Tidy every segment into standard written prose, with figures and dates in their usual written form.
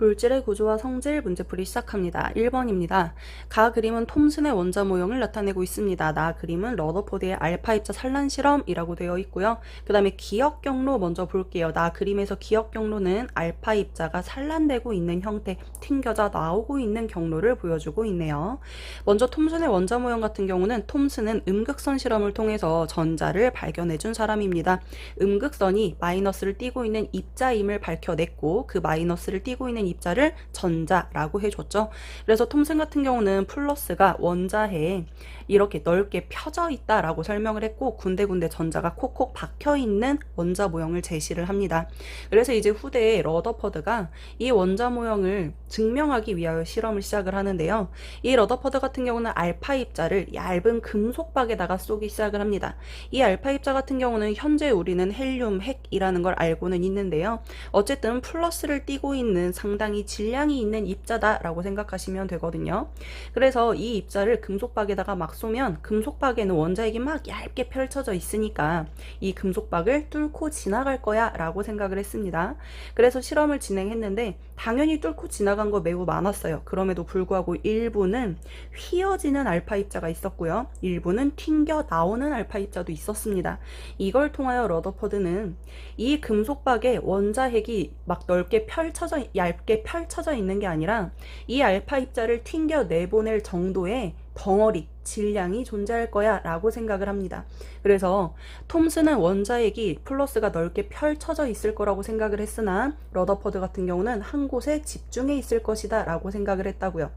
물질의 구조와 성질 문제풀이 시작합니다. 1번입니다. 가 그림은 톰슨의 원자 모형을 나타내고 있습니다. 나 그림은 러더포드의 알파 입자 산란 실험이라고 되어 있고요. 그 다음에 기억 경로 먼저 볼게요. 나 그림에서 기억 경로는 알파 입자가 산란되고 있는 형태, 튕겨져 나오고 있는 경로를 보여주고 있네요. 먼저 톰슨의 원자 모형 같은 경우는 톰슨은 음극선 실험을 통해서 전자를 발견해준 사람입니다. 음극선이 마이너스를 띠고 있는 입자임을 밝혀냈고 그 마이너스를 띠고 있는 입자를 전자라고 해줬죠. 그래서 톰슨 같은 경우는 플러스가 원자해에 이렇게 넓게 펴져 있다라고 설명을 했고 군데군데 전자가 콕콕 박혀 있는 원자 모형을 제시를 합니다. 그래서 이제 후대에 러더퍼드가 이 원자 모형을 증명하기 위하여 실험을 시작을 하는데요. 이 러더퍼드 같은 경우는 알파 입자를 얇은 금속박에다가 쏘기 시작을 합니다. 이 알파 입자 같은 경우는 현재 우리는 헬륨, 핵이라는 걸 알고는 있는데요. 어쨌든 플러스를 띠고 있는 상당히 질량이 있는 입자다라고 생각하시면 되거든요. 그래서 이 입자를 금속박에다가 막 쏘면 금속박에는 원자핵이 막 얇게 펼쳐져 있으니까 이 금속박을 뚫고 지나갈 거야 라고 생각을 했습니다. 그래서 실험을 진행했는데 당연히 뚫고 지나간 거 매우 많았어요. 그럼에도 불구하고 일부는 휘어지는 알파 입자가 있었고요. 일부는 튕겨 나오는 알파 입자도 있었습니다. 이걸 통하여 러더퍼드는 이 금속박에 원자핵이 막 얇게 펼쳐져 있는 게 아니라 이 알파 입자를 튕겨 내보낼 정도의 덩어리, 질량이 존재할 거야 라고 생각을 합니다. 그래서 톰슨은 원자핵이 플러스가 넓게 펼쳐져 있을 거라고 생각을 했으나 러더퍼드 같은 경우는 한 곳에 집중해 있을 것이다 라고 생각을 했다고요.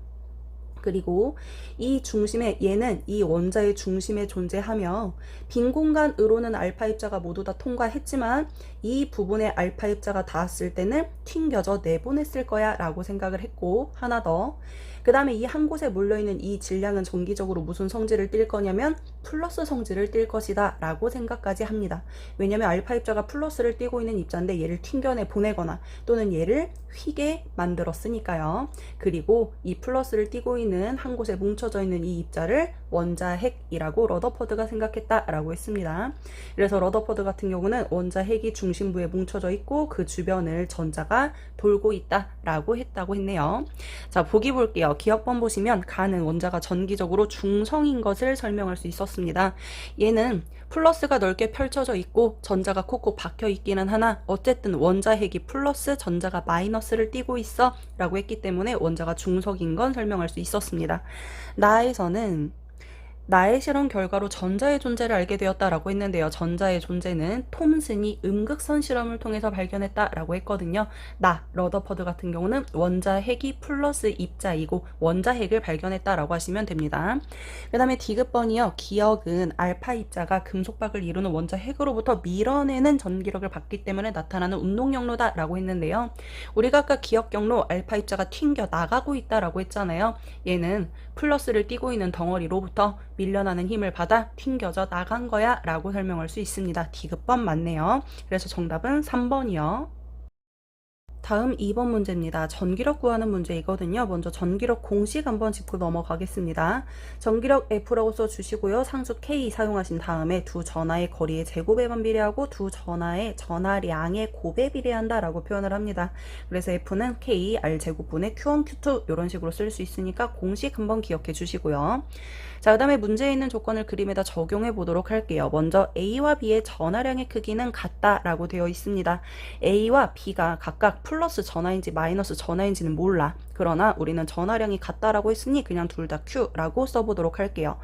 그리고 이 중심에 얘는 이 원자의 중심에 존재하며 빈 공간으로는 알파 입자가 모두 다 통과했지만 이 부분에 알파 입자가 닿았을 때는 튕겨져 내보냈을 거야 라고 생각을 했고 하나 더 그 다음에 이 한 곳에 몰려있는 이 질량은 정기적으로 무슨 성질을 띌 거냐면 플러스 성질을 띌 것이다 라고 생각까지 합니다. 왜냐면 알파 입자가 플러스를 띠고 있는 입자인데 얘를 튕겨내 보내거나 또는 얘를 휘게 만들었으니까요. 그리고 이 플러스를 띠고 있는 한 곳에 뭉쳐져 있는 이 입자를 원자핵이라고 러더퍼드가 생각했다라고 했습니다. 그래서 러더퍼드 같은 경우는 원자핵이 중심부에 뭉쳐져 있고 그 주변을 전자가 돌고 있다라고 했다고 했네요. 자, 보기 볼게요. 기억번 보시면 가는 원자가 전기적으로 중성인 것을 설명할 수 있었습니다. 얘는 플러스가 넓게 펼쳐져 있고 전자가 콕콕 박혀 있기는 하나 어쨌든 원자핵이 플러스 전자가 마이너스를 띠고 있어 라고 했기 때문에 원자가 중성인 건 설명할 수 있었습니다. 나의 실험 결과로 전자의 존재를 알게 되었다라고 했는데요. 전자의 존재는 톰슨이 음극선 실험을 통해서 발견했다라고 했거든요. 러더퍼드 같은 경우는 원자핵이 플러스 입자이고 원자핵을 발견했다라고 하시면 됩니다. 그 다음에 디귿번이요. 기억은 알파 입자가 금속박을 이루는 원자핵으로부터 밀어내는 전기력을 받기 때문에 나타나는 운동경로다라고 했는데요. 우리가 아까 기억 경로 알파 입자가 튕겨 나가고 있다라고 했잖아요. 얘는 플러스를 띠고 있는 덩어리로부터 밀려나는 힘을 받아 튕겨져 나간 거야 라고 설명할 수 있습니다. 디귿번 맞네요. 그래서 정답은 3번이요. 다음 2번 문제입니다. 전기력 구하는 문제이거든요. 먼저 전기력 공식 한번 짚고 넘어가겠습니다. 전기력 F라고 써주시고요. 상수 K 사용하신 다음에 두 전하의 거리의 제곱에 반비례하고 두 전하의 전하량의 곱에 비례한다 라고 표현을 합니다. 그래서 F는 K R제곱분의 Q1, Q2 이런 식으로 쓸 수 있으니까 공식 한번 기억해 주시고요. 자, 그 다음에 문제에 있는 조건을 그림에다 적용해 보도록 할게요. 먼저 A와 B의 전하량의 크기는 같다라고 되어 있습니다. A와 B가 각각 플러스 전하인지 마이너스 전하인지는 몰라. 그러나 우리는 전하량이 같다라고 했으니 그냥 둘 다 Q라고 써보도록 할게요.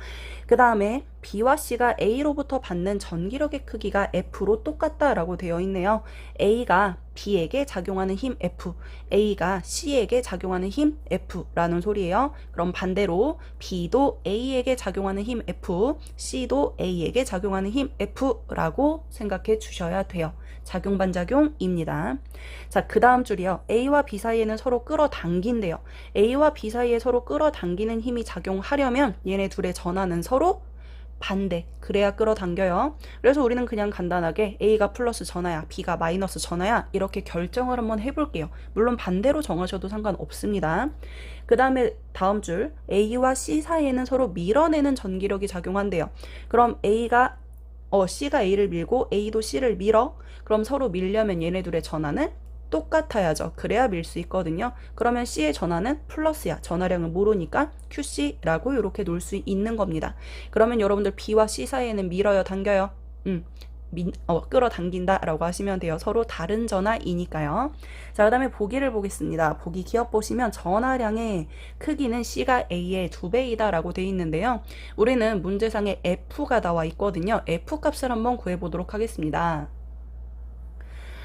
그 다음에 B와 C가 A로부터 받는 전기력의 크기가 F로 똑같다라고 되어 있네요. A가 B에게 작용하는 힘 F, A가 C에게 작용하는 힘 F라는 소리예요. 그럼 반대로 B도 A에게 작용하는 힘 F, C도 A에게 작용하는 힘 F라고 생각해 주셔야 돼요. 작용 반작용입니다. 자, 그 다음 줄이요. A와 B 사이에는 서로 끌어당긴대요. A와 B 사이에 서로 끌어당기는 힘이 작용하려면 얘네 둘의 전하는 서로 반대. 그래야 끌어당겨요. 그래서 우리는 그냥 간단하게 A가 플러스 전하야, B가 마이너스 전하야 이렇게 결정을 한번 해볼게요. 물론 반대로 정하셔도 상관없습니다. 그 다음에 다음 줄 A와 C 사이에는 서로 밀어내는 전기력이 작용한대요. 그럼 C가 A를 밀고 A도 C를 밀어. 그럼 서로 밀려면 얘네 둘의 전하는 똑같아야죠. 그래야 밀 수 있거든요. 그러면 C의 전하는 플러스야. 전하량을 모르니까 QC라고 이렇게 놓을 수 있는 겁니다. 그러면 여러분들 B와 C 사이에는 밀어요, 당겨요? 끌어당긴다 라고 하시면 돼요. 서로 다른 전하이니까요. 자, 그 다음에 보기를 보겠습니다. 보기 기억 보시면 전하량의 크기는 C가 A의 2배이다 라고 되어 있는데요. 우리는 문제상에 F가 나와 있거든요. F 값을 한번 구해보도록 하겠습니다.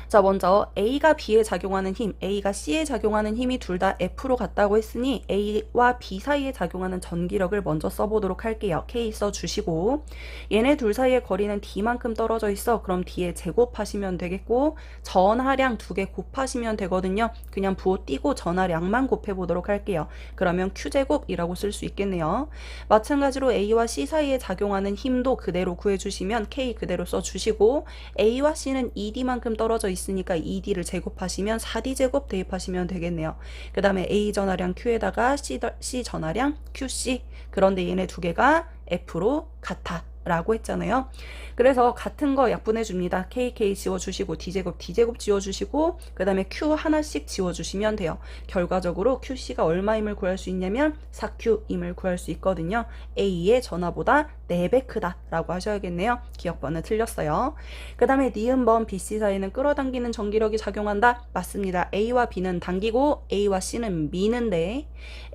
자, 먼저 A가 B에 작용하는 힘, A가 C에 작용하는 힘이 둘 다 F로 같다고 했으니 A와 B 사이에 작용하는 전기력을 먼저 써보도록 할게요. K 써주시고 얘네 둘 사이의 거리는 D만큼 떨어져 있어. 그럼 D에 제곱하시면 되겠고 전하량 2개 곱하시면 되거든요. 그냥 부호 띄고 전하량만 곱해보도록 할게요. 그러면 Q제곱이라고 쓸 수 있겠네요. 마찬가지로 A와 C 사이에 작용하는 힘도 그대로 구해주시면 K 그대로 써주시고 A와 C는 2D만큼 떨어져 있으니까 2D를 제곱하시면 4D 제곱 대입하시면 되겠네요. 그 다음에 A 전하량 Q에다가 C 전하량 QC. 그런데 얘네 두 개가 F로 같아 라고 했잖아요. 그래서 같은 거 약분해 줍니다. KK 지워주시고 D제곱 지워주시고 그 다음에 Q 하나씩 지워주시면 돼요. 결과적으로 QC가 얼마임을 구할 수 있냐면 4Q임을 구할 수 있거든요. A의 전하보다 4배 크다 라고 하셔야겠네요. 기억번은 틀렸어요. 그 다음에 니은번 BC 사이는 끌어당기는 전기력이 작용한다. 맞습니다. A와 B는 당기고 A와 C는 미는데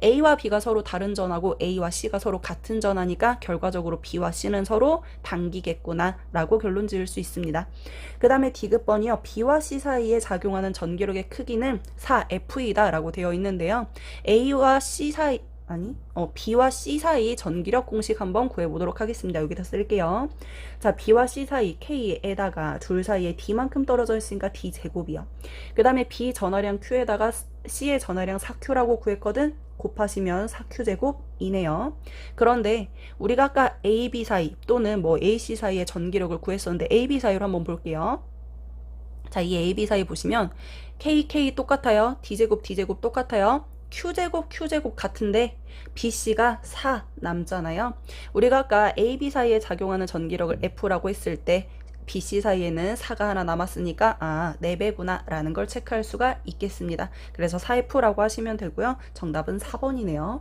A와 B가 서로 다른 전하고 A와 C가 서로 같은 전하니까 결과적으로 B와 C는 서로 당기겠구나 라고 결론 지을 수 있습니다. 그 다음에 D급번이요. B와 C 사이에 작용하는 전기력의 크기는 4F이다 라고 되어 있는데요. B와 C 사이 전기력 공식 한번 구해보도록 하겠습니다. 여기다 쓸게요. 자, B와 C 사이 K에다가 둘 사이에 D만큼 떨어져 있으니까 D제곱이요. 그 다음에 B 전하량 Q에다가 C의 전하량 4Q라고 구했거든. 곱하시면 4Q제곱이네요. 그런데 우리가 아까 AB 사이 또는 뭐 AC 사이의 전기력을 구했었는데 AB 사이로 한번 볼게요. 자, 이 AB 사이 보시면 KK 똑같아요. D제곱 똑같아요. Q제곱 같은데 BC가 4 남잖아요. 우리가 아까 AB 사이에 작용하는 전기력을 F라고 했을 때 BC 사이에는 4가 하나 남았으니까 4배구나 라는 걸 체크할 수가 있겠습니다. 그래서 4F라고 하시면 되고요. 정답은 4번이네요.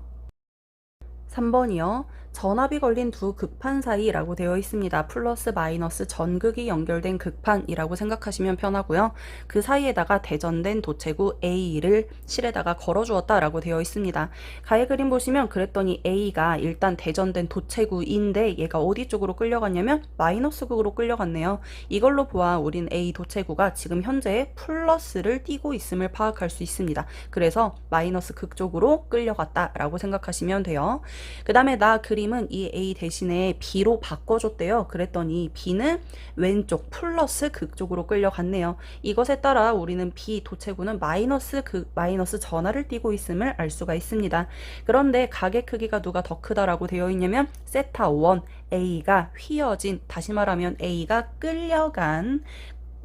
3번이요. 전압이 걸린 두 극판 사이라고 되어 있습니다. 플러스 마이너스 전극이 연결된 극판이라고 생각하시면 편하고요. 그 사이에다가 대전된 도체구 A를 실에다가 걸어주었다라고 되어 있습니다. 가해 그림 보시면 그랬더니 A가 일단 대전된 도체구인데 얘가 어디 쪽으로 끌려갔냐면 마이너스 극으로 끌려갔네요. 이걸로 보아 우린 A 도체구가 지금 현재 플러스를 띄고 있음을 파악할 수 있습니다. 그래서 마이너스 극 쪽으로 끌려갔다라고 생각하시면 돼요. 그 다음에 나 그림은 이 A 대신에 B로 바꿔줬대요. 그랬더니 B는 왼쪽 플러스 극 쪽으로 끌려갔네요. 이것에 따라 우리는 B 도체구는 마이너스 전하를 띠고 있음을 알 수가 있습니다. 그런데 각의 크기가 누가 더 크다라고 되어 있냐면 세타 1 A가 휘어진, 다시 말하면 A가 끌려간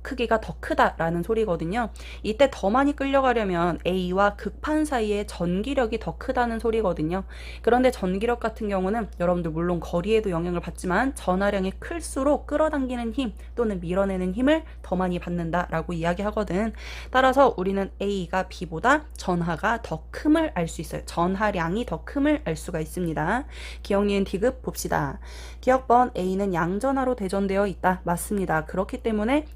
크기가 더 크다라는 소리거든요. 이때 더 많이 끌려가려면 A와 극판 사이의 전기력이 더 크다는 소리거든요. 그런데 전기력 같은 경우는 여러분들 물론 거리에도 영향을 받지만 전하량이 클수록 끌어당기는 힘 또는 밀어내는 힘을 더 많이 받는다라고 이야기하거든. 따라서 우리는 A가 B보다 전하가 더 큼을 알 수 있어요. 전하량이 더 큼을 알 수가 있습니다. 기억, 니은, 디귿 봅시다. 기억번 A는 양전하로 대전되어 있다. 맞습니다. 그렇기 때문에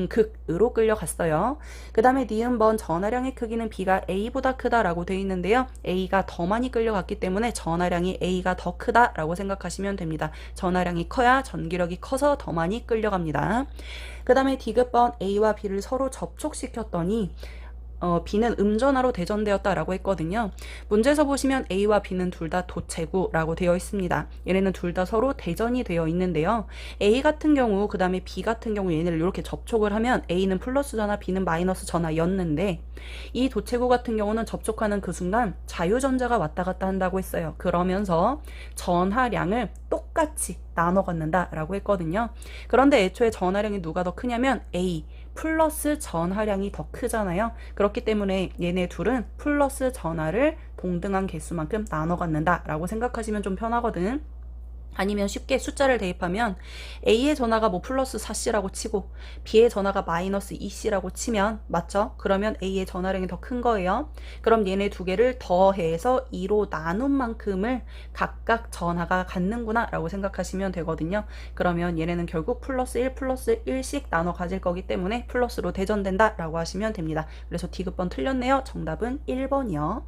극으로 끌려갔어요. 그 다음에 니은번 전하량의 크기는 B가 A보다 크다라고 되어 있는데요. A가 더 많이 끌려갔기 때문에 전하량이 A가 더 크다라고 생각하시면 됩니다. 전하량이 커야 전기력이 커서 더 많이 끌려갑니다. 그 다음에 디귿번 A와 B를 서로 접촉시켰더니 B는 음전하로 대전되었다라고 했거든요. 문제에서 보시면 A와 B는 둘 다 도체구라고 되어 있습니다. 얘네는 둘 다 서로 대전이 되어 있는데요. A 같은 경우 그 다음에 B 같은 경우 얘네를 이렇게 접촉을 하면 A는 플러스 전하, B는 마이너스 전하였는데 이 도체구 같은 경우는 접촉하는 그 순간 자유전자가 왔다 갔다 한다고 했어요. 그러면서 전하량을 똑같이 나눠 갖는다라고 했거든요. 그런데 애초에 전하량이 누가 더 크냐면 A 플러스 전하량이 더 크잖아요. 그렇기 때문에 얘네 둘은 플러스 전하를 동등한 개수만큼 나눠 갖는다라고 생각하시면 좀 편하거든. 아니면 쉽게 숫자를 대입하면 A의 전하가 뭐 플러스 4C라고 치고 B의 전하가 마이너스 2C라고 치면 맞죠? 그러면 A의 전하량이 더 큰 거예요. 그럼 얘네 두 개를 더해서 2로 나눈 만큼을 각각 전하가 갖는구나 라고 생각하시면 되거든요. 그러면 얘네는 결국 플러스 1 플러스 1씩 나눠 가질 거기 때문에 플러스로 대전된다 라고 하시면 됩니다. 그래서 D급번 틀렸네요. 정답은 1번이요.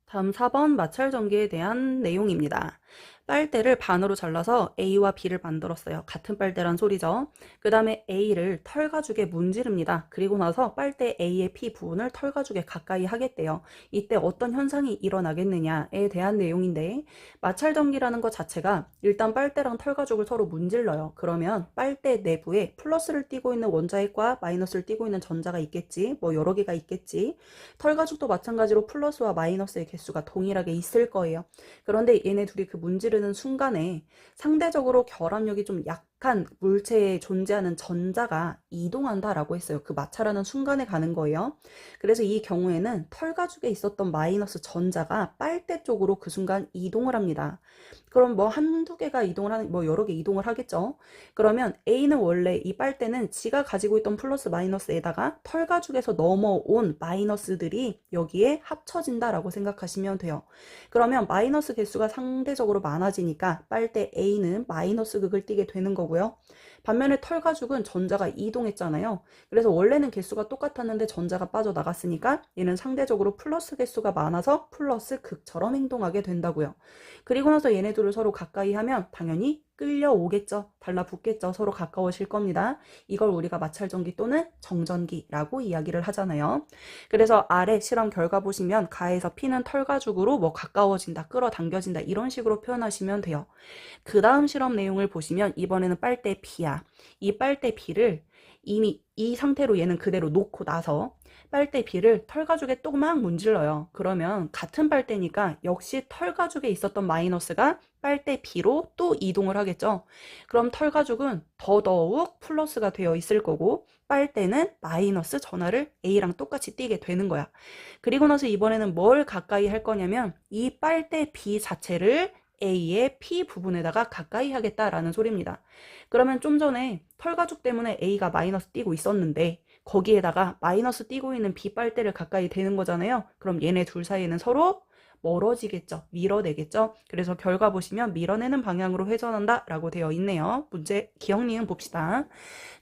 다음 4번 마찰 전기에 대한 내용입니다. 빨대를 반으로 잘라서 A와 B를 만들었어요. 같은 빨대란 소리죠. 그 다음에 A를 털가죽에 문지릅니다. 그리고 나서 빨대 A의 P 부분을 털가죽에 가까이 하겠대요. 이때 어떤 현상이 일어나겠느냐에 대한 내용인데, 마찰 전기라는 것 자체가 일단 빨대랑 털가죽을 서로 문질러요. 그러면 빨대 내부에 플러스를 띠고 있는 원자핵과 마이너스를 띠고 있는 전자가 있겠지. 뭐 여러 개가 있겠지. 털가죽도 마찬가지로 플러스와 마이너스의 개수가 동일하게 있을 거예요. 그런데 얘네 둘이 그 문지르는 순간에 상대적으로 결합력이 좀 약한 물체에 존재하는 전자가 이동한다라고 했어요. 그 마찰하는 순간에 가는 거예요. 그래서 이 경우에는 털가죽에 있었던 마이너스 전자가 빨대 쪽으로 그 순간 이동을 합니다. 그럼 뭐 한두 개가 이동을 하는, 뭐 여러 개 이동을 하겠죠. 그러면 A는 원래 이 빨대는 지가 가지고 있던 플러스 마이너스에다가 털가죽에서 넘어온 마이너스들이 여기에 합쳐진다라고 생각하시면 돼요. 그러면 마이너스 개수가 상대적으로 많아지니까 빨대 A는 마이너스 극을 띠게 되는 거고요. 반면에 털가죽은 전자가 이동했잖아요. 그래서 원래는 개수가 똑같았는데 전자가 빠져나갔으니까 얘는 상대적으로 플러스 개수가 많아서 플러스 극처럼 행동하게 된다고요. 그리고 나서 얘네들을 서로 가까이 하면 당연히 끌려오겠죠. 달라붙겠죠. 서로 가까워질 겁니다. 이걸 우리가 마찰전기 또는 정전기라고 이야기를 하잖아요. 그래서 아래 실험 결과 보시면 가에서 P는 털가죽으로 뭐 가까워진다, 끌어당겨진다 이런 식으로 표현하시면 돼요. 그 다음 실험 내용을 보시면 이번에는 빨대 B야. 이 빨대 B를 이미 이 상태로 얘는 그대로 놓고 나서 빨대 B를 털가죽에 또 막 문질러요. 그러면 같은 빨대니까 역시 털가죽에 있었던 마이너스가 빨대 B로 또 이동을 하겠죠. 그럼 털가죽은 더더욱 플러스가 되어 있을 거고 빨대는 마이너스 전하를 A랑 똑같이 띄게 되는 거야. 그리고 나서 이번에는 뭘 가까이 할 거냐면 이 빨대 B 자체를 A의 P 부분에다가 가까이 하겠다라는 소리입니다. 그러면 좀 전에 털가죽 때문에 A가 마이너스 띄고 있었는데 거기에다가 마이너스 띄고 있는 B 빨대를 가까이 대는 거잖아요. 그럼 얘네 둘 사이에는 서로 멀어지겠죠. 밀어내겠죠. 그래서 결과 보시면 밀어내는 방향으로 회전한다 라고 되어 있네요. 문제 기억 니은 봅시다.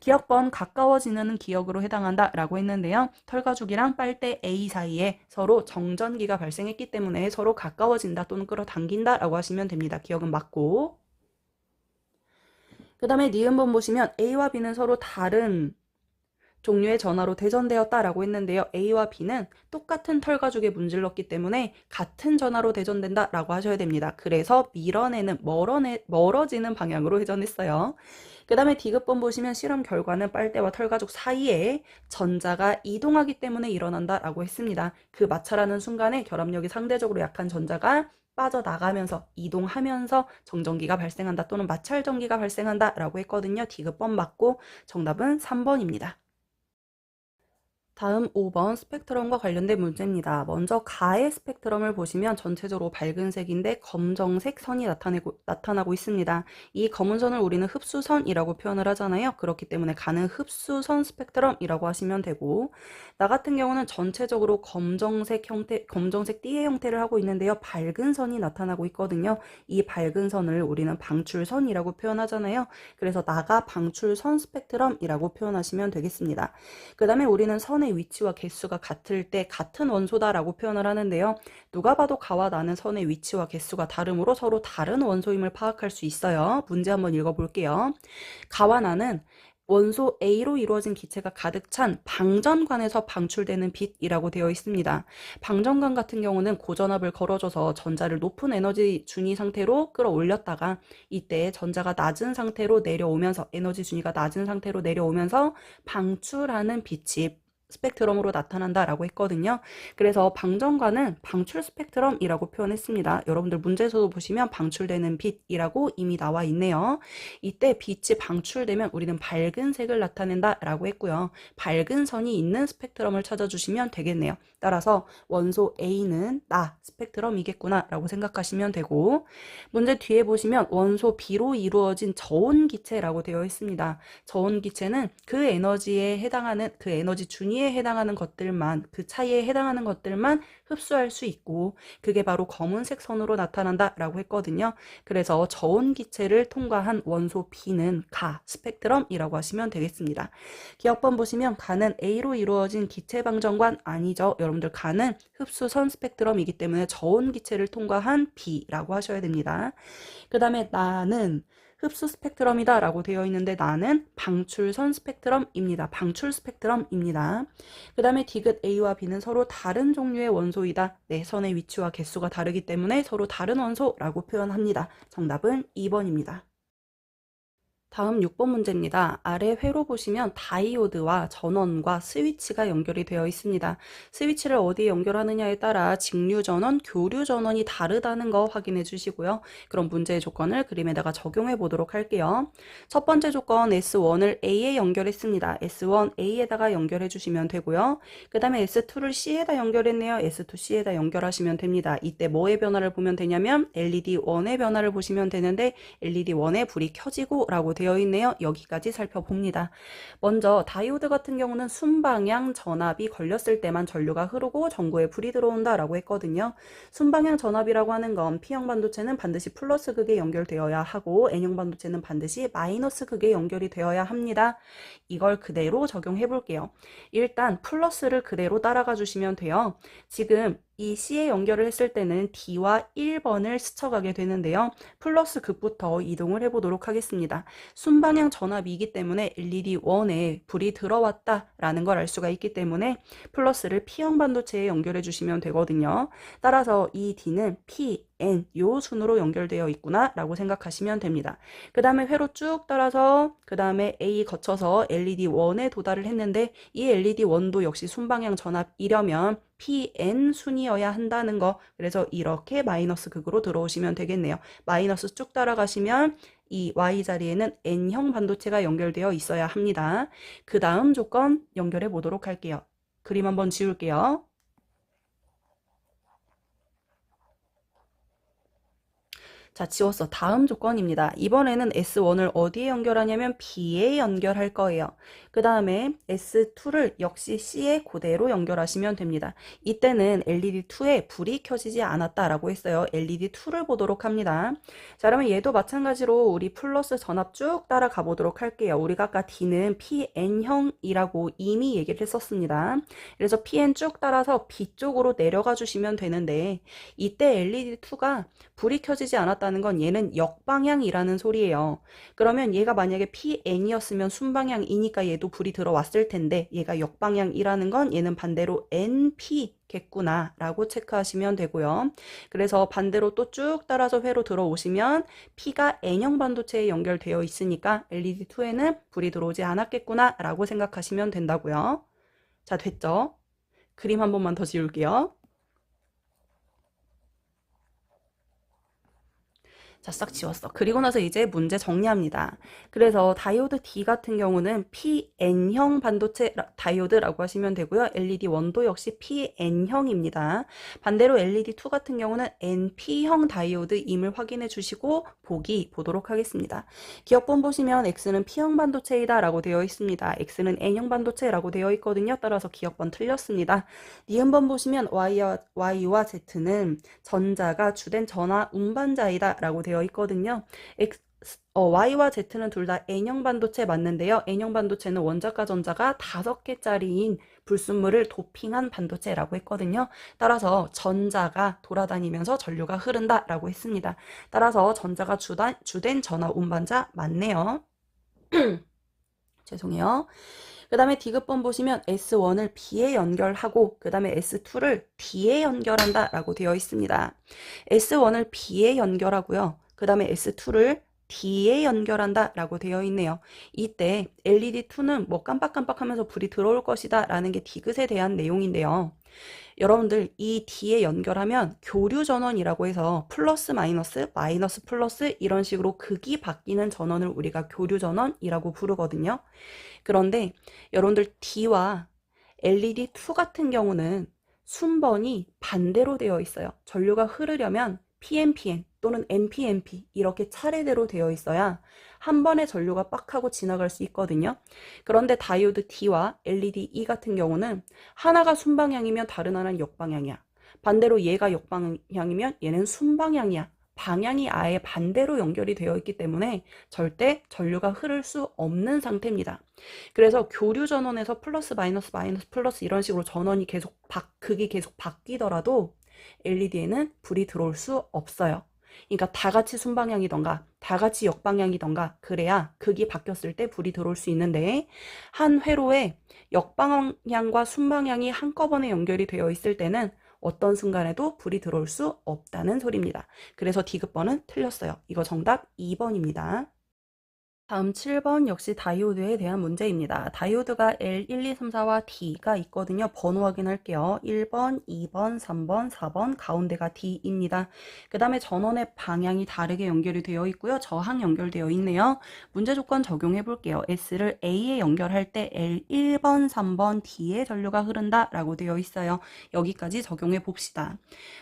기억번 가까워지는 기억으로 해당한다 라고 했는데요. 털가죽이랑 빨대 A 사이에 서로 정전기가 발생했기 때문에 서로 가까워진다 또는 끌어당긴다 라고 하시면 됩니다. 기억은 맞고. 그 다음에 니은번 보시면 A와 B는 서로 다른 종류의 전하로 대전되었다라고 했는데요. A와 B는 똑같은 털가죽에 문질렀기 때문에 같은 전하로 대전된다라고 하셔야 됩니다. 그래서 밀어내는 멀어지는 방향으로 회전했어요. 그 다음에 D급번 보시면 실험 결과는 빨대와 털가죽 사이에 전자가 이동하기 때문에 일어난다라고 했습니다. 그 마찰하는 순간에 결합력이 상대적으로 약한 전자가 빠져나가면서 이동하면서 정전기가 발생한다 또는 마찰전기가 발생한다 라고 했거든요. D급번 맞고 정답은 3번입니다. 다음 5번 스펙트럼과 관련된 문제입니다. 먼저 가의 스펙트럼을 보시면 전체적으로 밝은 색인데 검정색 선이 나타나고 있습니다. 이 검은 선을 우리는 흡수선이라고 표현을 하잖아요. 그렇기 때문에 가는 흡수선 스펙트럼이라고 하시면 되고, 나 같은 경우는 전체적으로 검정색 띠의 형태를 하고 있는데요. 밝은 선이 나타나고 있거든요. 이 밝은 선을 우리는 방출선이라고 표현하잖아요. 그래서 나가 방출선 스펙트럼이라고 표현하시면 되겠습니다. 그 다음에 우리는 선의 위치와 개수가 같을 때 같은 원소다라고 표현을 하는데요. 누가 봐도 가와 나는 선의 위치와 개수가 다르므로 서로 다른 원소임을 파악할 수 있어요. 문제 한번 읽어볼게요. 가와 나는 원소 A로 이루어진 기체가 가득 찬 방전관에서 방출되는 빛이라고 되어 있습니다. 방전관 같은 경우는 고전압을 걸어줘서 전자를 높은 에너지 준위 상태로 끌어올렸다가 이때 전자가 낮은 상태로 내려오면서 에너지 준위가 낮은 상태로 내려오면서 방출하는 빛이 스펙트럼으로 나타난다라고 했거든요. 그래서 방정관은 방출 스펙트럼이라고 표현했습니다. 여러분들 문제에서도 보시면 방출되는 빛이라고 이미 나와 있네요. 이때 빛이 방출되면 우리는 밝은 색을 나타낸다라고 했고요. 밝은 선이 있는 스펙트럼을 찾아주시면 되겠네요. 따라서 원소 A는 나 스펙트럼이겠구나 라고 생각하시면 되고, 문제 뒤에 보시면 원소 B로 이루어진 저온기체라고 되어 있습니다. 저온기체는 그 에너지에 해당하는, 그 에너지 준위에 해당하는 것들만, 그 차이에 해당하는 것들만 흡수할 수 있고, 그게 바로 검은색 선으로 나타난다 라고 했거든요. 그래서 저온기체를 통과한 원소 B는 가 스펙트럼이라고 하시면 되겠습니다. 기억번 보시면 가는 A로 이루어진 기체방정관 아니죠. 여러분들 가는 흡수선 스펙트럼이기 때문에 저온기체를 통과한 B라고 하셔야 됩니다. 그 다음에 나는 흡수 스펙트럼이다 라고 되어 있는데 나는 방출선 스펙트럼입니다. 방출 스펙트럼입니다. 그 다음에 디귿 A와 B는 서로 다른 종류의 원소이다. 네, 선의 위치와 개수가 다르기 때문에 서로 다른 원소라고 표현합니다. 정답은 2번입니다. 다음 6번 문제입니다. 아래 회로 보시면 다이오드와 전원과 스위치가 연결이 되어 있습니다. 스위치를 어디에 연결하느냐에 따라 직류 전원, 교류 전원이 다르다는 거 확인해 주시고요. 그럼 문제의 조건을 그림에다가 적용해 보도록 할게요. 첫 번째 조건 S1을 A에 연결했습니다. S1 A에다가 연결해 주시면 되고요. 그 다음에 S2를 C에다 연결했네요. S2 C에다 연결하시면 됩니다. 이때 뭐의 변화를 보면 되냐면 LED1의 변화를 보시면 되는데 LED1의 불이 켜지고 라고 되어 있네요. 여기까지 살펴봅니다. 먼저 다이오드 같은 경우는 순방향 전압이 걸렸을 때만 전류가 흐르고 전구에 불이 들어온다 라고 했거든요. 순방향 전압이라고 하는 건 P형 반도체는 반드시 플러스 극에 연결되어야 하고 N형 반도체는 반드시 마이너스 극에 연결이 되어야 합니다. 이걸 그대로 적용해 볼게요. 일단 플러스를 그대로 따라가 주시면 돼요. 지금 이 C에 연결을 했을 때는 D와 1번을 스쳐가게 되는데요. 플러스 극부터 이동을 해보도록 하겠습니다. 순방향 전압이기 때문에 LED1에 불이 들어왔다라는 걸 알 수가 있기 때문에 플러스를 P형 반도체에 연결해 주시면 되거든요. 따라서 이 D는 P, N 요 순으로 연결되어 있구나 라고 생각하시면 됩니다. 그 다음에 회로 쭉 따라서 그 다음에 A 거쳐서 LED1에 도달을 했는데 이 LED1도 역시 순방향 전압이려면 PN 순이어야 한다는 거. 그래서 이렇게 마이너스 극으로 들어오시면 되겠네요. 마이너스 쭉 따라가시면 이 Y 자리에는 N형 반도체가 연결되어 있어야 합니다. 그 다음 조건 연결해 보도록 할게요. 그림 한번 지울게요. 자, 지웠어. 다음 조건입니다. 이번에는 S1을 어디에 연결하냐면 B에 연결할 거예요. 그 다음에 S2를 역시 C에 그대로 연결하시면 됩니다. 이때는 LED2에 불이 켜지지 않았다라고 했어요. LED2를 보도록 합니다. 자, 그러면 얘도 마찬가지로 우리 플러스 전압 쭉 따라가 보도록 할게요. 우리가 아까 D는 PN형이라고 이미 얘기를 했었습니다. 그래서 PN 쭉 따라서 B 쪽으로 내려가 주시면 되는데 이때 LED2가 불이 켜지지 않았다는 건 얘는 역방향이라는 소리예요. 그러면 얘가 만약에 PN이었으면 순방향이니까 얘도 불이 들어왔을 텐데 얘가 역방향이라는 건 얘는 반대로 NP 겠구나 라고 체크하시면 되고요. 그래서 반대로 또 쭉 따라서 회로 들어오시면 P가 N형 반도체에 연결되어 있으니까 LED2에는 불이 들어오지 않았겠구나 라고 생각하시면 된다고요. 자, 됐죠? 그림 한 번만 더 지울게요. 자, 싹 지웠어. 그리고 나서 이제 문제 정리합니다. 그래서 다이오드 D 같은 경우는 PN형 반도체 다이오드라고 하시면 되고요. LED1도 역시 PN형입니다. 반대로 LED2 같은 경우는 NP형 다이오드임을 확인해 주시고 보도록 하겠습니다. 기억본 보시면 X는 P형 반도체이다 라고 되어 있습니다. X는 N형 반도체라고 되어 있거든요. 따라서 기억번 틀렸습니다. 니은번 보시면 Y와 Z는 전자가 주된 전화 운반자이다 라고 되어 있거든요. Y와 Z는 둘 다 N형 반도체 맞는데요. N형 반도체는 원자과 전자가 5개짜리인 불순물을 도핑한 반도체라고 했거든요. 따라서 전자가 돌아다니면서 전류가 흐른다 라고 했습니다. 따라서 전자가 주된 전화 운반자 맞네요. 죄송해요. 그 다음에 디귿번 보시면 S1을 B에 연결하고 그 다음에 S2를 D에 연결한다 라고 되어 있습니다. S1을 B에 연결하고요. 그 다음에 S2를 D에 연결한다 라고 되어 있네요. 이때 LED2는 뭐 깜빡깜빡하면서 불이 들어올 것이다 라는 게 디귿에 대한 내용인데요. 여러분들 이 D에 연결하면 교류 전원이라고 해서 플러스 마이너스 마이너스 플러스 이런 식으로 극이 바뀌는 전원을 우리가 교류 전원이라고 부르거든요. 그런데 여러분들 D와 LED2 같은 경우는 순번이 반대로 되어 있어요. 전류가 흐르려면 PNPN 또는 NPNP 이렇게 차례대로 되어 있어야 한 번에 전류가 빡 하고 지나갈 수 있거든요. 그런데 다이오드 D와 LED E 같은 경우는 하나가 순방향이면 다른 하나는 역방향이야. 반대로 얘가 역방향이면 얘는 순방향이야. 방향이 아예 반대로 연결이 되어 있기 때문에 절대 전류가 흐를 수 없는 상태입니다. 그래서 교류 전원에서 플러스 마이너스 마이너스 플러스 이런 식으로 전원이 계속 극이 계속 바뀌더라도 LED에는 불이 들어올 수 없어요. 그러니까 다 같이 순방향이던가 다 같이 역방향이던가 그래야 극이 바뀌었을 때 불이 들어올 수 있는데 한 회로에 역방향과 순방향이 한꺼번에 연결이 되어 있을 때는 어떤 순간에도 불이 들어올 수 없다는 소리입니다. 그래서 디귿번은 틀렸어요. 이거 정답 2번입니다. 다음 7번 역시 다이오드에 대한 문제입니다. 다이오드가 L1234와 D가 있거든요. 번호 확인할게요. 1번, 2번, 3번, 4번, 가운데가 D입니다. 그 다음에 전원의 방향이 다르게 연결이 되어 있고요. 저항 연결되어 있네요. 문제 조건 적용해 볼게요. S를 A에 연결할 때 L1번, 3번, D에 전류가 흐른다 라고 되어 있어요. 여기까지 적용해 봅시다.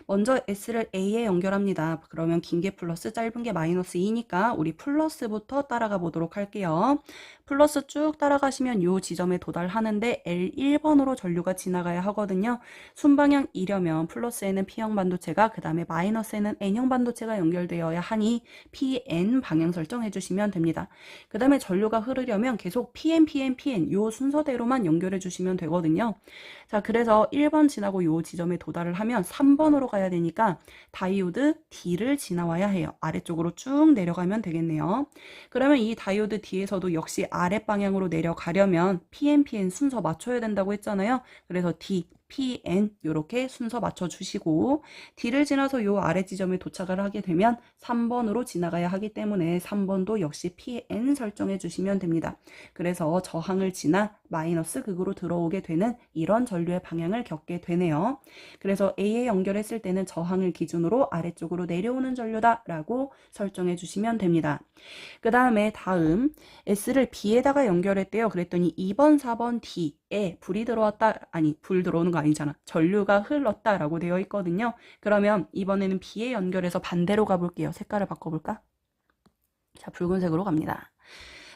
먼저 S를 A에 연결합니다. 그러면 긴 게 플러스, 짧은 게 마이너스 2니까 우리 플러스부터 따라가 보도록 할게요. 플러스 쭉 따라가시면 요 지점에 도달하는데 L1번으로 전류가 지나가야 하거든요. 순방향이려면 플러스에는 P형 반도체가 그 다음에 마이너스에는 N형 반도체가 연결되어야 하니 PN 방향 설정해 주시면 됩니다. 그 다음에 전류가 흐르려면 계속 PN, PN, PN 요 순서대로만 연결해 주시면 되거든요. 자, 그래서 1번 지나고 요 지점에 도달을 하면 3번으로 가야 되니까 다이오드 D를 지나와야 해요. 아래쪽으로 쭉 내려가면 되겠네요. 그러면 이 다이오드 D에서도 역시 아랫 방향으로 내려가려면 PNPN 순서 맞춰야 된다고 했잖아요. 그래서 D, PN 이렇게 순서 맞춰주시고 D를 지나서 요 아래 지점에 도착을 하게 되면 3번으로 지나가야 하기 때문에 3번도 역시 PN 설정해 주시면 됩니다. 그래서 저항을 지나 마이너스 극으로 들어오게 되는 이런 전류의 방향을 겪게 되네요. 그래서 A에 연결했을 때는 저항을 기준으로 아래쪽으로 내려오는 전류다 라고 설정해 주시면 됩니다. 그 다음에 다음 S를 B에다가 연결했대요. 그랬더니 2번, 4번 D에 불이 들어왔다. 아니, 불 들어오는 거 아니잖아. 전류가 흘렀다 라고 되어 있거든요. 그러면 이번에는 B에 연결해서 반대로 가볼게요. 색깔을 바꿔볼까? 자, 붉은색으로 갑니다.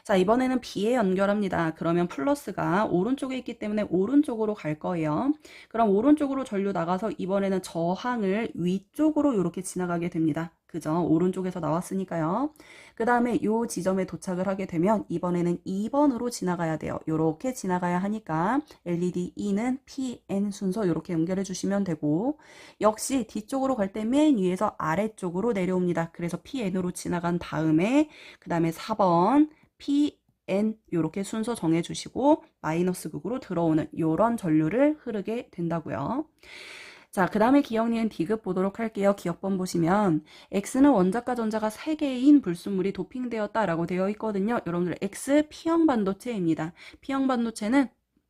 자, 이번에는 B에 연결합니다. 그러면 플러스가 오른쪽에 있기 때문에 오른쪽으로 갈 거예요. 그럼 오른쪽으로 전류 나가서 이번에는 저항을 위쪽으로 이렇게 지나가게 됩니다. 그죠? 오른쪽에서 나왔으니까요. 그 다음에 요 지점에 도착을 하게 되면 이번에는 2번으로 지나가야 돼요. 이렇게 지나가야 하니까 LED E는 PN 순서 이렇게 연결해 주시면 되고 역시 뒤쪽으로 갈 때 맨 위에서 아래쪽으로 내려옵니다. 그래서 PN으로 지나간 다음에 그 다음에 4번 PN 이렇게 순서 정해주시고 마이너스 극으로 들어오는 이런 전류를 흐르게 된다고요. 자, 그 다음에 기억, 니은, 디귿 보도록 할게요. 기억번 보시면 X는 원자과 전자가 3개인 불순물이 도핑되었다라고 되어 있거든요. 여러분들 X P형 반도체입니다. P형 반도체는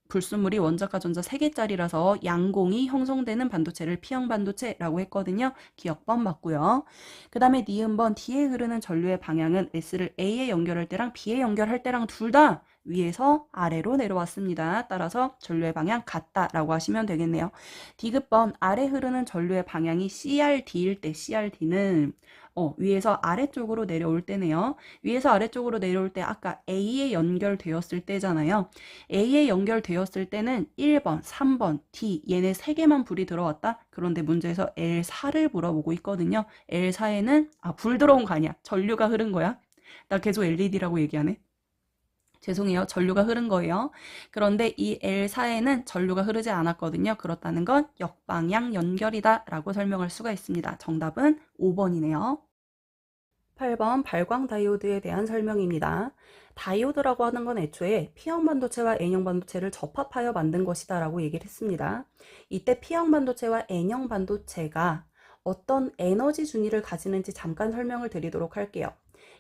불순물이 원자과 전자 3개짜리라서 양공이 형성되는 반도체를 P형 반도체라고 했거든요. 기억번 맞고요. 그 다음에 니은번 D에 흐르는 전류의 방향은 S를 A에 연결할 때랑 B에 연결할 때랑 둘 다 위에서 아래로 내려왔습니다. 따라서 전류의 방향 같다라고 하시면 되겠네요. 디귿번 아래 흐르는 전류의 방향이 CRD일 때 CRD는 위에서 아래쪽으로 내려올 때네요. 위에서 아래쪽으로 내려올 때 아까 A에 연결되었을 때잖아요. A에 연결되었을 때는 1번, 3번, D 얘네 3개만 불이 들어왔다. 그런데 문제에서 L4를 물어보고 있거든요. L4에는 불 들어온 거 아니야. 전류가 흐른 거야. 나 계속 LED라고 얘기하네. 죄송해요. 전류가 흐른 거예요. 그런데 이 L4에는 전류가 흐르지 않았거든요. 그렇다는 건 역방향 연결이다 라고 설명할 수가 있습니다. 정답은 5번이네요. 8번 발광 다이오드에 대한 설명입니다. 다이오드라고 하는 건 애초에 P형 반도체와 N형 반도체를 접합하여 만든 것이다 라고 얘기를 했습니다. 이때 P형 반도체와 N형 반도체가 어떤 에너지 준위를 가지는지 잠깐 설명을 드리도록 할게요.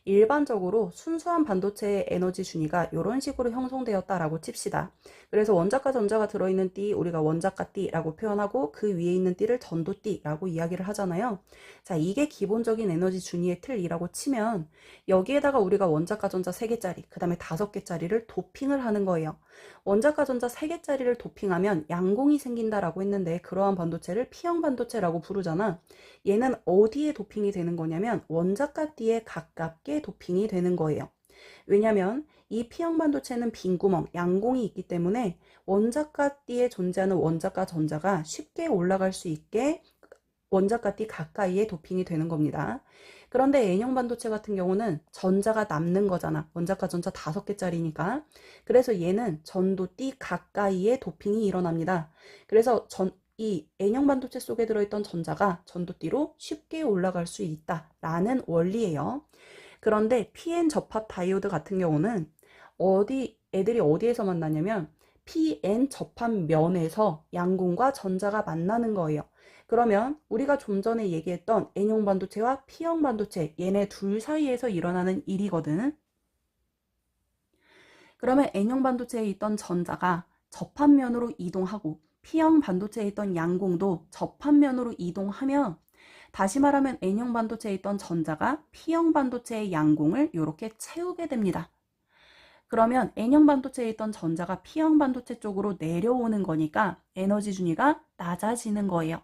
일반적으로 순수한 반도체의 에너지 준위가 이런 식으로 형성되었다라고 칩시다. 그래서 원자과 전자가 들어있는 띠 우리가 원자과 띠라고 표현하고 그 위에 있는 띠를 전도띠라고 이야기를 하잖아요. 자, 이게 기본적인 에너지 준위의 틀이라고 치면 여기에다가 우리가 원자과 전자 3개짜리 그 다음에 5개짜리를 도핑을 하는 거예요. 원자과 전자 3개짜리를 도핑하면 양공이 생긴다라고 했는데 그러한 반도체를 P형 반도체라고 부르잖아. 얘는 어디에 도핑이 되는 거냐면 원자과 띠에 가깝게 도핑이 되는 거예요. 왜냐면 이 P형 반도체는 빈 구멍, 양공이 있기 때문에 원자과 띠에 존재하는 원자과 전자가 쉽게 올라갈 수 있게 원자과 띠 가까이에 도핑이 되는 겁니다. 그런데 N형 반도체 같은 경우는 전자가 남는 거잖아. 원자과 전자 5개짜리니까. 그래서 얘는 전도띠 가까이에 도핑이 일어납니다. 그래서 이 N형 반도체 속에 들어있던 전자가 전도띠로 쉽게 올라갈 수 있다라는 원리예요. 그런데 PN 접합 다이오드 같은 경우는 애들이 어디에서 만나냐면 PN 접합면에서 양공과 전자가 만나는 거예요. 그러면 우리가 좀 전에 얘기했던 N형 반도체와 P형 반도체 얘네 둘 사이에서 일어나는 일이거든. 그러면 N형 반도체에 있던 전자가 접합면으로 이동하고 P형 반도체에 있던 양공도 접합면으로 이동하면 다시 말하면 N형 반도체에 있던 전자가 P형 반도체의 양공을 이렇게 채우게 됩니다. 그러면 N형 반도체에 있던 전자가 P형 반도체 쪽으로 내려오는 거니까 에너지 준위가 낮아지는 거예요.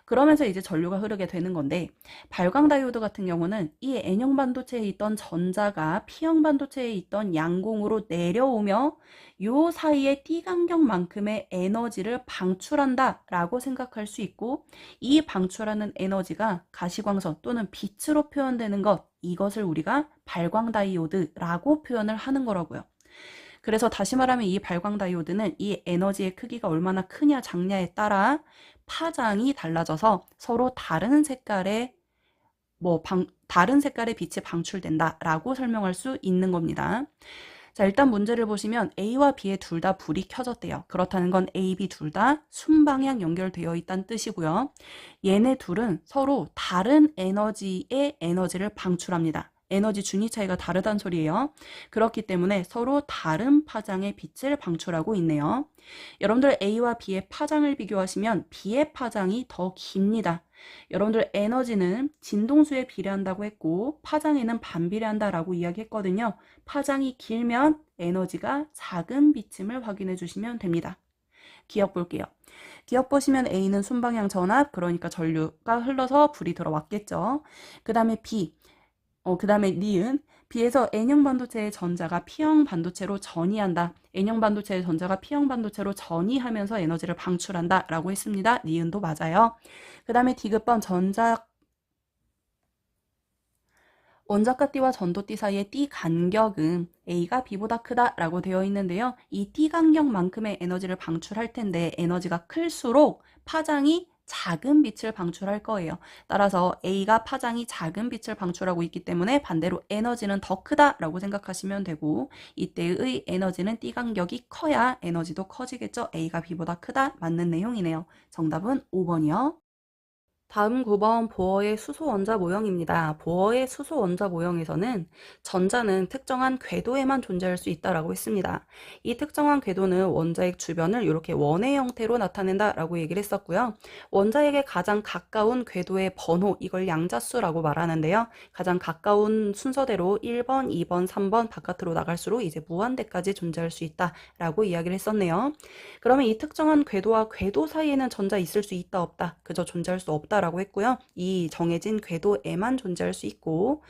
그러면서 이제 전류가 흐르게 되는 건데 발광 다이오드 같은 경우는 이 N형 반도체에 있던 전자가 P형 반도체에 있던 양공으로 내려오며 요 사이에 띠간격만큼의 에너지를 방출한다 라고 생각할 수 있고 이 방출하는 에너지가 가시광선 또는 빛으로 표현되는 것 이것을 우리가 발광 다이오드라고 표현을 하는 거라고요. 그래서 다시 말하면 이 발광 다이오드는 이 에너지의 크기가 얼마나 크냐 작냐에 따라 파장이 달라져서 서로 다른 색깔의 다른 색깔의 빛이 방출된다라고 설명할 수 있는 겁니다. 자, 일단 문제를 보시면 A와 B의 둘 다 불이 켜졌대요. 그렇다는 건 A, B 둘 다 순방향 연결되어 있다는 뜻이고요. 얘네 둘은 서로 다른 에너지의 에너지를 방출합니다. 에너지 준위 차이가 다르다는 소리예요. 그렇기 때문에 서로 다른 파장의 빛을 방출하고 있네요. 여러분들 A와 B의 파장을 비교하시면 B의 파장이 더 깁니다. 여러분들 에너지는 진동수에 비례한다고 했고 파장에는 반비례한다라고 이야기했거든요. 파장이 길면 에너지가 작은 빛임을 확인해 주시면 됩니다. 기억 볼게요. 기억 보시면 A는 순방향 전압, 그러니까 전류가 흘러서 불이 들어왔겠죠. 그 다음에 B, 그 다음에 니은, B에서 N형 반도체의 전자가 P형 반도체로 전이한다. N형 반도체의 전자가 P형 반도체로 전이하면서 에너지를 방출한다 라고 했습니다. 니은도 맞아요. 그 다음에 D급번 원자과 띠와 전도띠 사이의 띠 간격은 A가 B보다 크다라고 되어 있는데요. 이 띠 간격만큼의 에너지를 방출할 텐데 에너지가 클수록 파장이 작은 빛을 방출할 거예요. 따라서 A가 파장이 작은 빛을 방출하고 있기 때문에 반대로 에너지는 더 크다라고 생각하시면 되고 이때의 에너지는 띠 간격이 커야 에너지도 커지겠죠. A가 B보다 크다 맞는 내용이네요. 정답은 5번이요. 다음 9번 보어의 수소 원자 모형입니다. 보어의 수소 원자 모형에서는 전자는 특정한 궤도에만 존재할 수 있다라고 했습니다. 이 특정한 궤도는 원자핵 주변을 이렇게 원의 형태로 나타낸다라고 얘기를 했었고요. 원자핵에 가장 가까운 궤도의 번호, 이걸 양자수라고 말하는데요. 가장 가까운 순서대로 1번, 2번, 3번 바깥으로 나갈수록 이제 무한대까지 존재할 수 있다라고 이야기를 했었네요. 그러면 이 특정한 궤도와 궤도 사이에는 전자 있을 수 있다 없다, 그저 존재할 수 없다 라고 했고요. 이 정해진 궤도에만 존재할 수 있고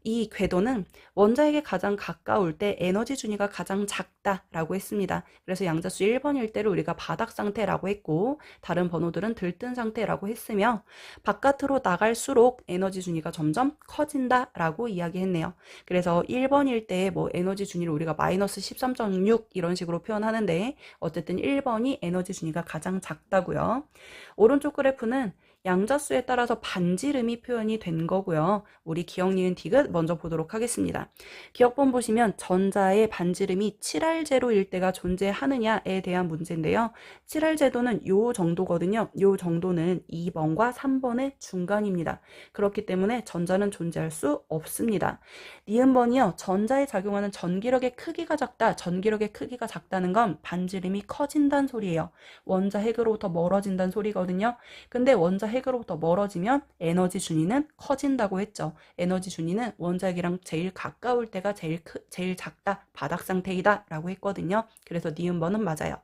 이 궤도는 원자에게 가장 가까울 때 에너지 준위가 가장 작다라고 했습니다. 그래서 양자수 1번일 때를 우리가 바닥 상태라고 했고 다른 번호들은 들뜬 상태라고 했으며 바깥으로 나갈수록 에너지 준위가 점점 커진다라고 이야기했네요. 그래서 1번일 때 뭐 에너지 준위를 우리가 마이너스 13.6 이런 식으로 표현하는데 어쨌든 1번이 에너지 준위가 가장 작다고요. 오른쪽 그래프는 양자수에 따라서 반지름이 표현이 된 거고요. 우리 기억, 니은, 디귿 먼저 보도록 하겠습니다. 기억본 보시면 전자의 반지름이 7R0일 때가 존재하느냐에 대한 문제인데요. 7R 요 정도거든요. 요 정도는 2번과 3번의 중간입니다. 그렇기 때문에 전자는 존재할 수 없습니다. 니은번이요. 전자에 작용하는 전기력의 크기가 작다. 전기력의 크기가 작다는 건 반지름이 커진다는 소리예요. 원자 핵으로부터 멀어진다는 소리거든요. 근데 원자 핵으로부터 멀어지면 에너지 준위는 커진다고 했죠. 에너지 준위는 원자 핵이랑 제일 가까울 때가 제일 작다. 바닥 상태이다 라고 했거든요. 그래서 니은번은 맞아요.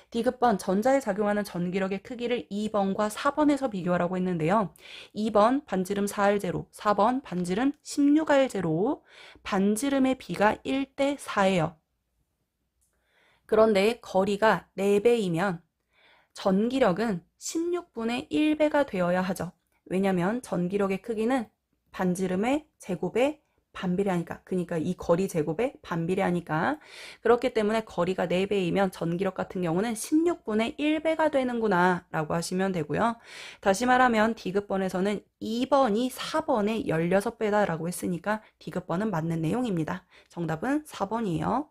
디귿번 전자에 작용하는 전기력의 크기를 2번과 4번에서 비교하라고 했는데요. 2번 반지름 4R0, 4번 반지름 16R0, 반지름의 비가 1대 4예요. 그런데 거리가 4배이면 전기력은 16분의 1배가 되어야 하죠. 왜냐하면 전기력의 크기는 반지름의 제곱에 반비례하니까, 그러니까 이 거리 제곱에 반비례하니까, 그렇기 때문에 거리가 4배이면 전기력 같은 경우는 16분의 1배가 되는구나 라고 하시면 되고요. 다시 말하면 디귿번에서는 2번이 4번의 16배다 라고 했으니까 디귿번은 맞는 내용입니다. 정답은 4번이에요.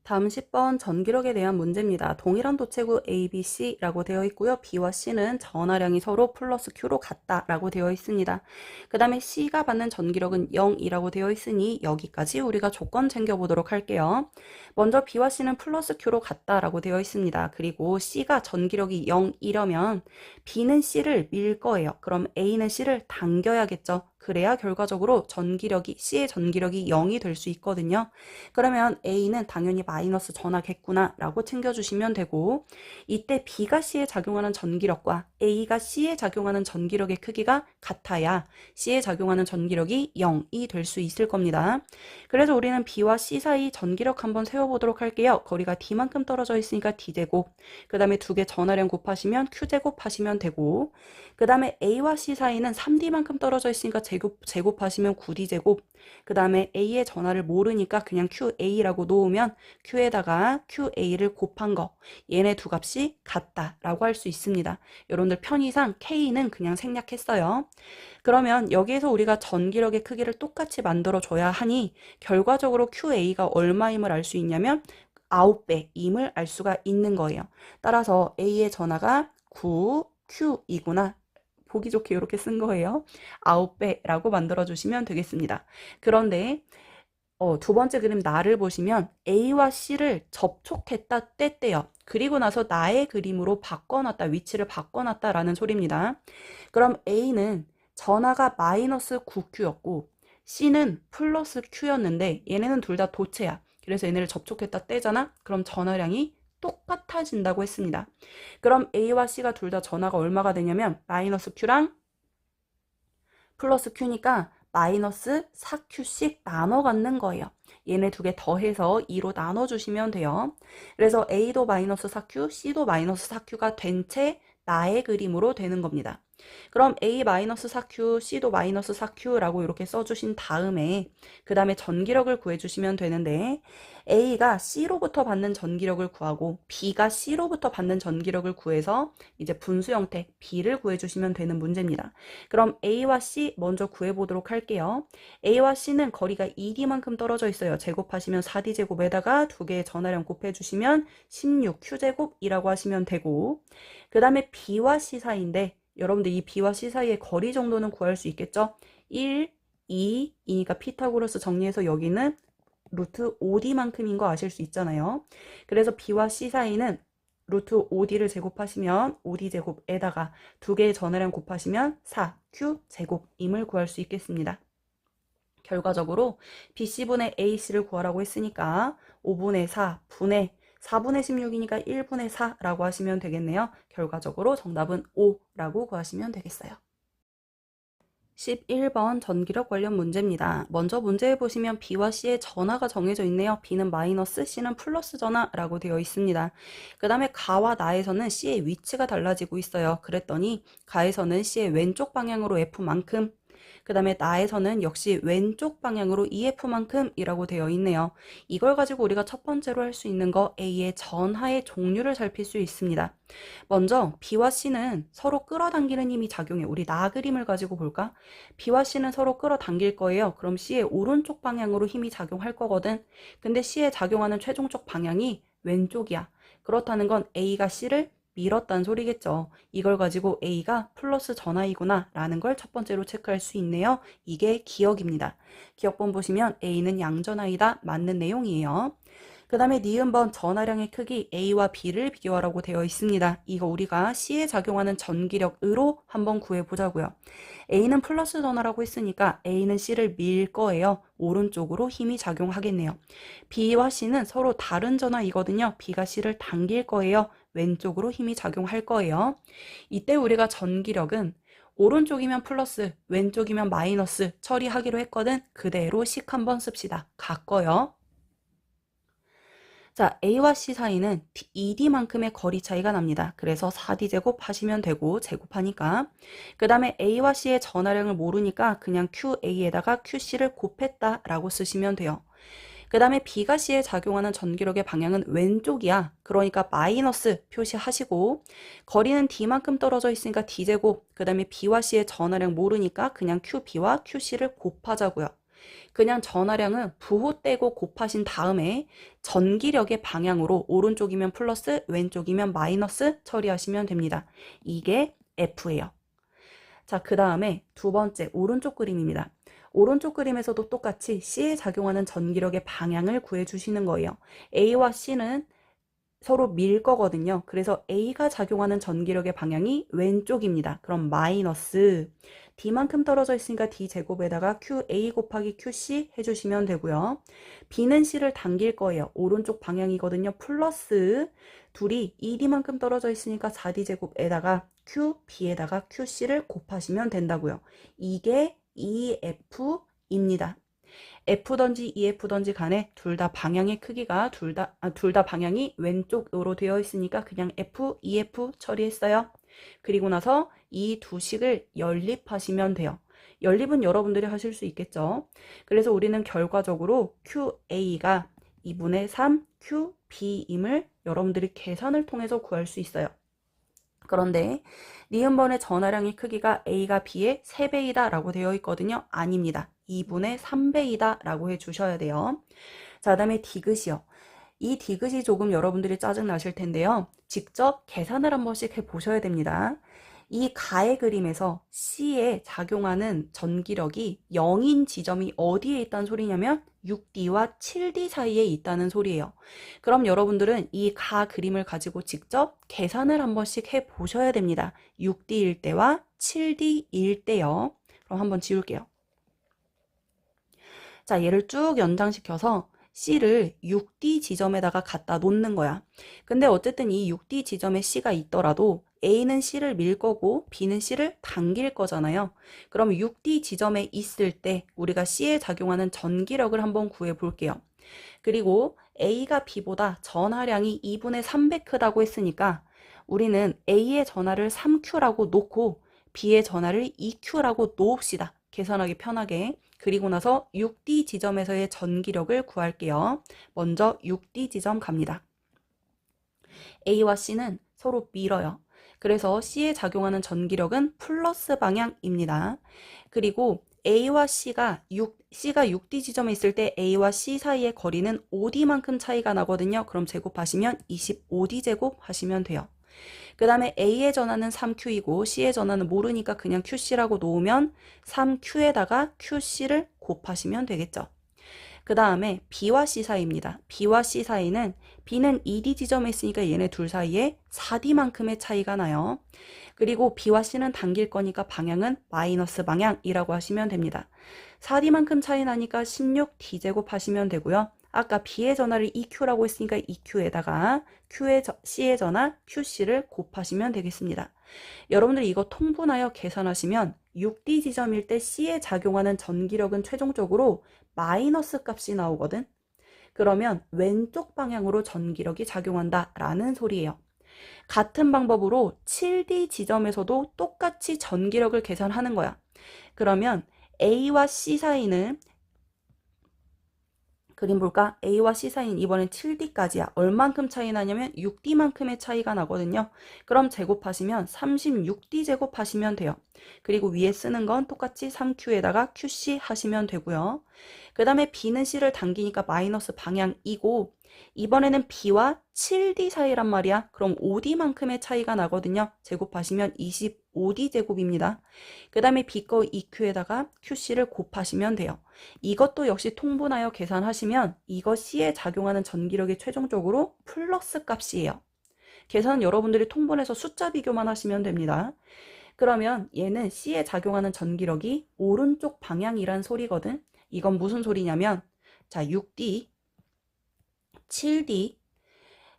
다음 10번 전기력에 대한 문제입니다. 동일한 도체구 A, B, C라고 되어 있고요. B와 C는 전하량이 서로 플러스 Q로 같다라고 되어 있습니다. 그 다음에 C가 받는 전기력은 0이라고 되어 있으니 여기까지 우리가 조건 챙겨보도록 할게요. 먼저 B와 C는 플러스 Q로 같다라고 되어 있습니다. 그리고 C가 전기력이 0이려면 B는 C를 밀 거예요. 그럼 A는 C를 당겨야겠죠. 그래야 결과적으로 C의 전기력이 0이 될 수 있거든요. 그러면 A는 당연히 마이너스 전하겠구나 라고 챙겨주시면 되고, 이때 B가 C에 작용하는 전기력과 A가 C에 작용하는 전기력의 크기가 같아야 C에 작용하는 전기력이 0이 될 수 있을 겁니다. 그래서 우리는 B와 C 사이 전기력 한번 세워보도록 할게요. 거리가 D만큼 떨어져 있으니까 D제곱, 그 다음에 두 개 전하량 곱하시면 Q제곱 하시면 되고, 그 다음에 A와 C 사이는 3D만큼 떨어져 있으니까 제곱하시면 9D제곱, 그 다음에 A의 전하를 모르니까 그냥 QA라고 놓으면 Q에다가 QA를 곱한 거, 얘네 두 값이 같다라고 할 수 있습니다. 여러분들 편의상 K는 그냥 생략했어요. 그러면 여기에서 우리가 전기력의 크기를 똑같이 만들어줘야 하니 결과적으로 QA가 얼마임을 알 수 있냐면 9배임을 알 수가 있는 거예요. 따라서 A의 전하가 9Q이구나. 보기 좋게 이렇게 쓴 거예요. 9배라고 만들어주시면 되겠습니다. 그런데 두 번째 그림 나를 보시면 A와 C를 접촉했다 뗐대요. 그리고 나서 나의 그림으로 바꿔놨다, 위치를 바꿔놨다라는 소리입니다. 그럼 A는 전하가 마이너스 9Q였고 C는 플러스 Q였는데 얘네는 둘 다 도체야. 그래서 얘네를 접촉했다 떼잖아. 그럼 전하량이 똑같아진다고 했습니다. 그럼 A와 C가 둘 다 전하가 얼마가 되냐면 마이너스 Q랑 플러스 Q니까 마이너스 4Q씩 나눠 갖는 거예요. 얘네 두 개 더해서 2로 나눠주시면 돼요. 그래서 A도 마이너스 4Q, C도 마이너스 4Q가 된 채 나의 그림으로 되는 겁니다. 그럼 A-4Q, C도 마이너스 4Q라고 이렇게 써주신 다음에 그 다음에 전기력을 구해주시면 되는데 A가 C로부터 받는 전기력을 구하고 B가 C로부터 받는 전기력을 구해서 이제 분수 형태 B를 구해주시면 되는 문제입니다. 그럼 A와 C 먼저 구해보도록 할게요. A와 C는 거리가 2D만큼 떨어져 있어요. 제곱하시면 4D제곱에다가 두 개의 전하량 곱해주시면 16Q제곱이라고 하시면 되고, 그 다음에 B와 C 사이인데 여러분들 이 B와 C 사이의 거리 정도는 구할 수 있겠죠? 1, 2이니까 피타고라스 정리해서 여기는 루트 5D만큼인 거 아실 수 있잖아요. 그래서 B와 C 사이는 루트 5D를 제곱하시면 5D제곱에다가 두 개의 전하량 곱하시면 4Q제곱임을 구할 수 있겠습니다. 결과적으로 BC분의 AC를 구하라고 했으니까 5분의 4, 분의 4분의 16이니까 1분의 4라고 하시면 되겠네요. 결과적으로 정답은 5라고 구하시면 되겠어요. 11번 전기력 관련 문제입니다. 먼저 문제에 보시면 B와 C의 전하가 정해져 있네요. B는 마이너스, C는 플러스 전하라고 되어 있습니다. 그 다음에 가와 나에서는 C의 위치가 달라지고 있어요. 그랬더니 가에서는 C의 왼쪽 방향으로 F만큼, 그 다음에 나에서는 역시 왼쪽 방향으로 EF만큼 이라고 되어 있네요. 이걸 가지고 우리가 첫 번째로 할 수 있는 거 A의 전하의 종류를 살필 수 있습니다. 먼저 B와 C는 서로 끌어당기는 힘이 작용해. 우리 나 그림을 가지고 볼까? B와 C는 서로 끌어당길 거예요. 그럼 C의 오른쪽 방향으로 힘이 작용할 거거든. 근데 C에 작용하는 최종적 방향이 왼쪽이야. 그렇다는 건 A가 C를 밀었단 소리겠죠. 이걸 가지고 A가 플러스 전하이구나 라는 걸 첫 번째로 체크할 수 있네요. 이게 기억입니다. 기억본 보시면 A는 양전하이다. 맞는 내용이에요. 그 다음에 니은번 전하량의 크기 A와 B를 비교하라고 되어 있습니다. 이거 우리가 C에 작용하는 전기력으로 한번 구해보자고요. A는 플러스 전하라고 했으니까 A는 C를 밀 거예요. 오른쪽으로 힘이 작용하겠네요. B와 C는 서로 다른 전하이거든요. B가 C를 당길 거예요. 왼쪽으로 힘이 작용할 거예요. 이때 우리가 전기력은 오른쪽이면 플러스, 왼쪽이면 마이너스 처리하기로 했거든. 그대로 식 한번 씁시다. 같고요. 자, A와 C 사이는 ED만큼의 거리 차이가 납니다. 그래서 4D제곱 하시면 되고 제곱하니까. 그 다음에 A와 C의 전하량을 모르니까 그냥 QA에다가 QC를 곱했다라고 쓰시면 돼요. 그 다음에 B가 C에 작용하는 전기력의 방향은 왼쪽이야. 그러니까 마이너스 표시하시고 거리는 D만큼 떨어져 있으니까 D제곱. 그 다음에 B와 C의 전하량 모르니까 그냥 QB와 QC를 곱하자고요. 그냥 전하량은 부호 떼고 곱하신 다음에 전기력의 방향으로 오른쪽이면 플러스, 왼쪽이면 마이너스 처리하시면 됩니다. 이게 F예요. 자, 그 다음에 두 번째 오른쪽 그림입니다. 오른쪽 그림에서도 똑같이 C에 작용하는 전기력의 방향을 구해주시는 거예요. A와 C는 서로 밀 거거든요. 그래서 A가 작용하는 전기력의 방향이 왼쪽입니다. 그럼 마이너스 D만큼 떨어져 있으니까 D제곱에다가 QA 곱하기 QC 해주시면 되고요. B는 C를 당길 거예요. 오른쪽 방향이거든요. 플러스 둘이 2D만큼 떨어져 있으니까 4D제곱에다가 QB에다가 QC를 곱하시면 된다고요. 이게 EF입니다. F든지 EF든지 간에 둘 다 방향의 크기가 둘 다 방향이 왼쪽으로 되어 있으니까 그냥 F, EF 처리했어요. 그리고 나서 이 두 식을 연립하시면 돼요. 연립은 여러분들이 하실 수 있겠죠. 그래서 우리는 결과적으로 QA가 2분의 3 QB임을 여러분들이 계산을 통해서 구할 수 있어요. 그런데 니은번의 전하량의 크기가 A가 B의 3배이다 라고 되어 있거든요. 아닙니다. 2분의 3배이다 라고 해주셔야 돼요. 자, 그 다음에 디귿이요. 이 디귿이 조금 여러분들이 짜증 나실 텐데요. 직접 계산을 한 번씩 해보셔야 됩니다. 이 가의 그림에서 C에 작용하는 전기력이 0인 지점이 어디에 있다는 소리냐면 6D와 7D 사이에 있다는 소리예요. 그럼 여러분들은 이 가 그림을 가지고 직접 계산을 한 번씩 해보셔야 됩니다. 6D일 때와 7D일 때요. 그럼 한번 지울게요. 자, 얘를 쭉 연장시켜서 C를 6D 지점에다가 갖다 놓는 거야. 근데 어쨌든 이 6D 지점에 C가 있더라도 A는 C를 밀 거고 B는 C를 당길 거잖아요. 그럼 6D 지점에 있을 때 우리가 C에 작용하는 전기력을 한번 구해 볼게요. 그리고 A가 B보다 전하량이 2분의 3배 크다고 했으니까 우리는 A의 전하를 3Q라고 놓고 B의 전하를 2Q라고 놓읍시다. 계산하기 편하게. 그리고 나서 6D 지점에서의 전기력을 구할게요. 먼저 6D 지점 갑니다. A와 C는 서로 밀어요. 그래서 C에 작용하는 전기력은 플러스 방향입니다. 그리고 A와 C가 6D 지점에 있을 때 A와 C 사이의 거리는 5D만큼 차이가 나거든요. 그럼 제곱하시면 25D 제곱 하시면 돼요. 그 다음에 A의 전하는 3Q이고 C의 전하는 모르니까 그냥 QC라고 놓으면 3Q에다가 QC를 곱하시면 되겠죠. 그 다음에 B와 C 사이입니다. B와 C 사이는 B는 2D 지점에 있으니까 얘네 둘 사이에 4D만큼의 차이가 나요. 그리고 B와 C는 당길 거니까 방향은 마이너스 방향이라고 하시면 됩니다. 4D만큼 차이 나니까 16D제곱 하시면 되고요. 아까 B의 전하를 EQ라고 했으니까 EQ에다가 C의 전하 QC를 곱하시면 되겠습니다. 여러분들이 이거 통분하여 계산하시면 6D 지점일 때 C에 작용하는 전기력은 최종적으로 마이너스 값이 나오거든. 그러면 왼쪽 방향으로 전기력이 작용한다 라는 소리예요. 같은 방법으로 7D 지점에서도 똑같이 전기력을 계산하는 거야. 그러면 A와 C 사이는 그림 볼까? A와 C 사이는 이번엔 7D까지야. 얼만큼 차이 나냐면 6D만큼의 차이가 나거든요. 그럼 제곱하시면 36D 제곱하시면 돼요. 그리고 위에 쓰는 건 똑같이 3Q에다가 QC 하시면 되고요. 그 다음에 B는 C를 당기니까 마이너스 방향이고 이번에는 B와 7D 사이란 말이야. 그럼 5D만큼의 차이가 나거든요. 제곱하시면 25D 제곱입니다. 그 다음에 B 거 EQ에다가 QC를 곱하시면 돼요. 이것도 역시 통분하여 계산하시면 이거 C에 작용하는 전기력이 최종적으로 플러스 값이에요. 계산은 여러분들이 통분해서 숫자 비교만 하시면 됩니다. 그러면 얘는 C에 작용하는 전기력이 오른쪽 방향이란 소리거든. 이건 무슨 소리냐면 자 6D, 7D,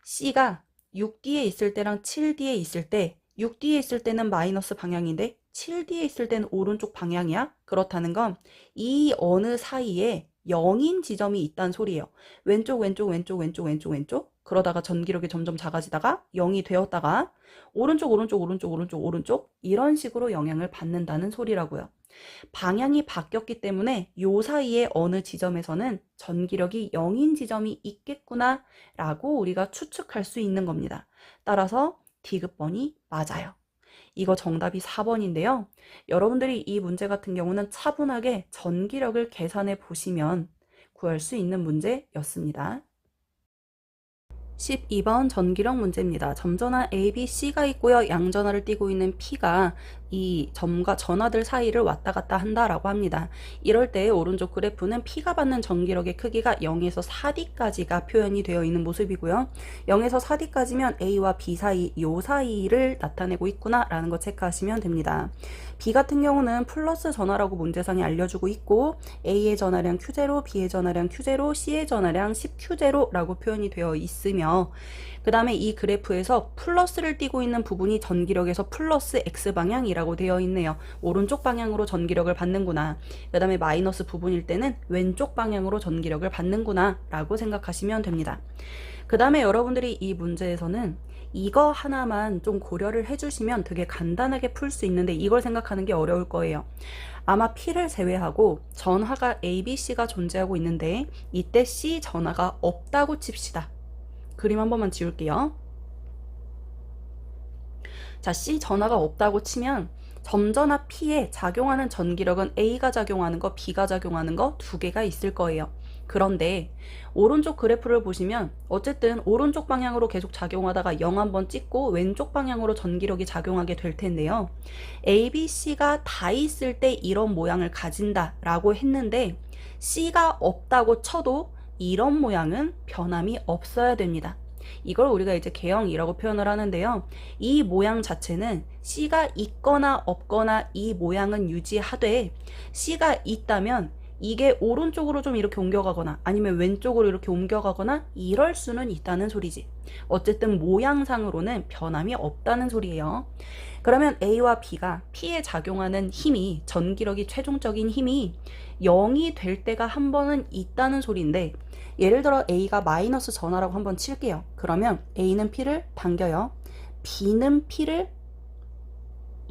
C가 6D에 있을 때랑 7D에 있을 때 6D에 있을 때는 마이너스 방향인데 7D에 있을 때는 오른쪽 방향이야. 그렇다는 건 이 어느 사이에 0인 지점이 있다는 소리예요. 왼쪽 왼쪽 왼쪽 왼쪽 왼쪽 왼쪽 그러다가 전기력이 점점 작아지다가 0이 되었다가 오른쪽 오른쪽 오른쪽 오른쪽 오른쪽 이런 식으로 영향을 받는다는 소리라고요. 방향이 바뀌었기 때문에 요 사이에 어느 지점에서는 전기력이 0인 지점이 있겠구나 라고 우리가 추측할 수 있는 겁니다. 따라서 D급번이 맞아요. 이거 정답이 4번인데요. 여러분들이 이 문제 같은 경우는 차분하게 전기력을 계산해 보시면 구할 수 있는 문제였습니다. 12번 전기력 문제입니다. 점전화 A, B, C가 있고요. 양전화를 띠고 있는 P가 이 점과 전화들 사이를 왔다 갔다 한다라고 합니다. 이럴 때 오른쪽 그래프는 P가 받는 전기력의 크기가 0에서 4D까지가 표현이 되어 있는 모습이고요. 0에서 4D까지면 A와 B 사이, 요 사이를 나타내고 있구나 라는 거 체크하시면 됩니다. B 같은 경우는 플러스 전화라고 문제상에 알려주고 있고 A의 전화량 Q0, B의 전화량 Q0, C의 전화량 10Q0라고 표현이 되어 있으며 그 다음에 이 그래프에서 플러스를 띠고 있는 부분이 전기력에서 플러스 X방향이라고 되어 있네요. 오른쪽 방향으로 전기력을 받는구나. 그 다음에 마이너스 부분일 때는 왼쪽 방향으로 전기력을 받는구나 라고 생각하시면 됩니다. 그 다음에 여러분들이 이 문제에서는 이거 하나만 좀 고려를 해주시면 되게 간단하게 풀 수 있는데 이걸 생각하는 게 어려울 거예요. 아마 P를 제외하고 전하가 A, B, C가 존재하고 있는데 이때 C 전하가 없다고 칩시다. 그림 한 번만 지울게요. 자, C 전하가 없다고 치면 점전화 P에 작용하는 전기력은 A가 작용하는 거, B가 작용하는 거 두 개가 있을 거예요. 그런데 오른쪽 그래프를 보시면 어쨌든 오른쪽 방향으로 계속 작용하다가 0 한번 찍고 왼쪽 방향으로 전기력이 작용하게 될 텐데요. A, B, C가 다 있을 때 이런 모양을 가진다 라고 했는데 C가 없다고 쳐도 이런 모양은 변함이 없어야 됩니다. 이걸 우리가 이제 개형이라고 표현을 하는데요. 이 모양 자체는 C가 있거나 없거나 이 모양은 유지하되 C가 있다면 이게 오른쪽으로 좀 이렇게 옮겨가거나 아니면 왼쪽으로 이렇게 옮겨가거나 이럴 수는 있다는 소리지. 어쨌든 모양상으로는 변함이 없다는 소리예요. 그러면 A와 B가 P에 작용하는 힘이 전기력이 최종적인 힘이 0이 될 때가 한 번은 있다는 소리인데 예를 들어 A가 마이너스 전하라고 한번 칠게요. 그러면 A는 P를 당겨요. B는 P를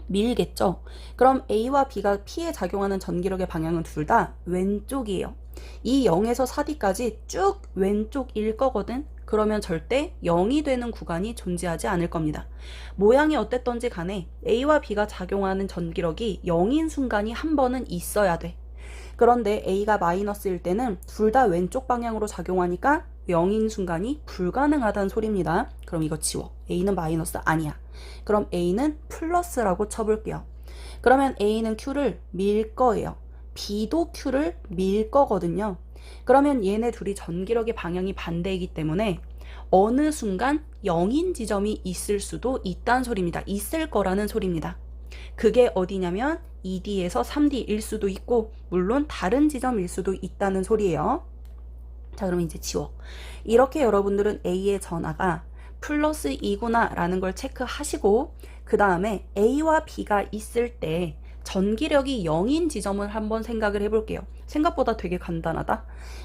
밀겠죠. 그럼 A와 B가 P에 작용하는 전기력의 방향은 둘 다 왼쪽이에요. 이 0에서 4D까지 쭉 왼쪽일 거거든. 그러면 절대 0이 되는 구간이 존재하지 않을 겁니다. 모양이 어땠던지 간에 A와 B가 작용하는 전기력이 0인 순간이 한 번은 있어야 돼. 그런데 A가 마이너스일 때는 둘 다 왼쪽 방향으로 작용하니까 0인 순간이 불가능하다는 소리입니다. 그럼 이거 지워. A는 마이너스 아니야. 그럼 A는 플러스라고 쳐볼게요. 그러면 A는 Q를 밀 거예요. B도 Q를 밀 거거든요. 그러면 얘네 둘이 전기력의 방향이 반대이기 때문에 어느 순간 0인 지점이 있을 수도 있다는 소리입니다. 있을 거라는 소리입니다. 그게 어디냐면 2D에서 3D일 수도 있고 물론 다른 지점일 수도 있다는 소리예요. 자, 그럼 이제 지워. 이렇게 여러분들은 A의 전하가 플러스 2구나 라는 걸 체크하시고 그 다음에 A와 B가 있을 때 전기력이 0인 지점을 한번 생각을 해볼게요. 생각보다 되게 간단하다.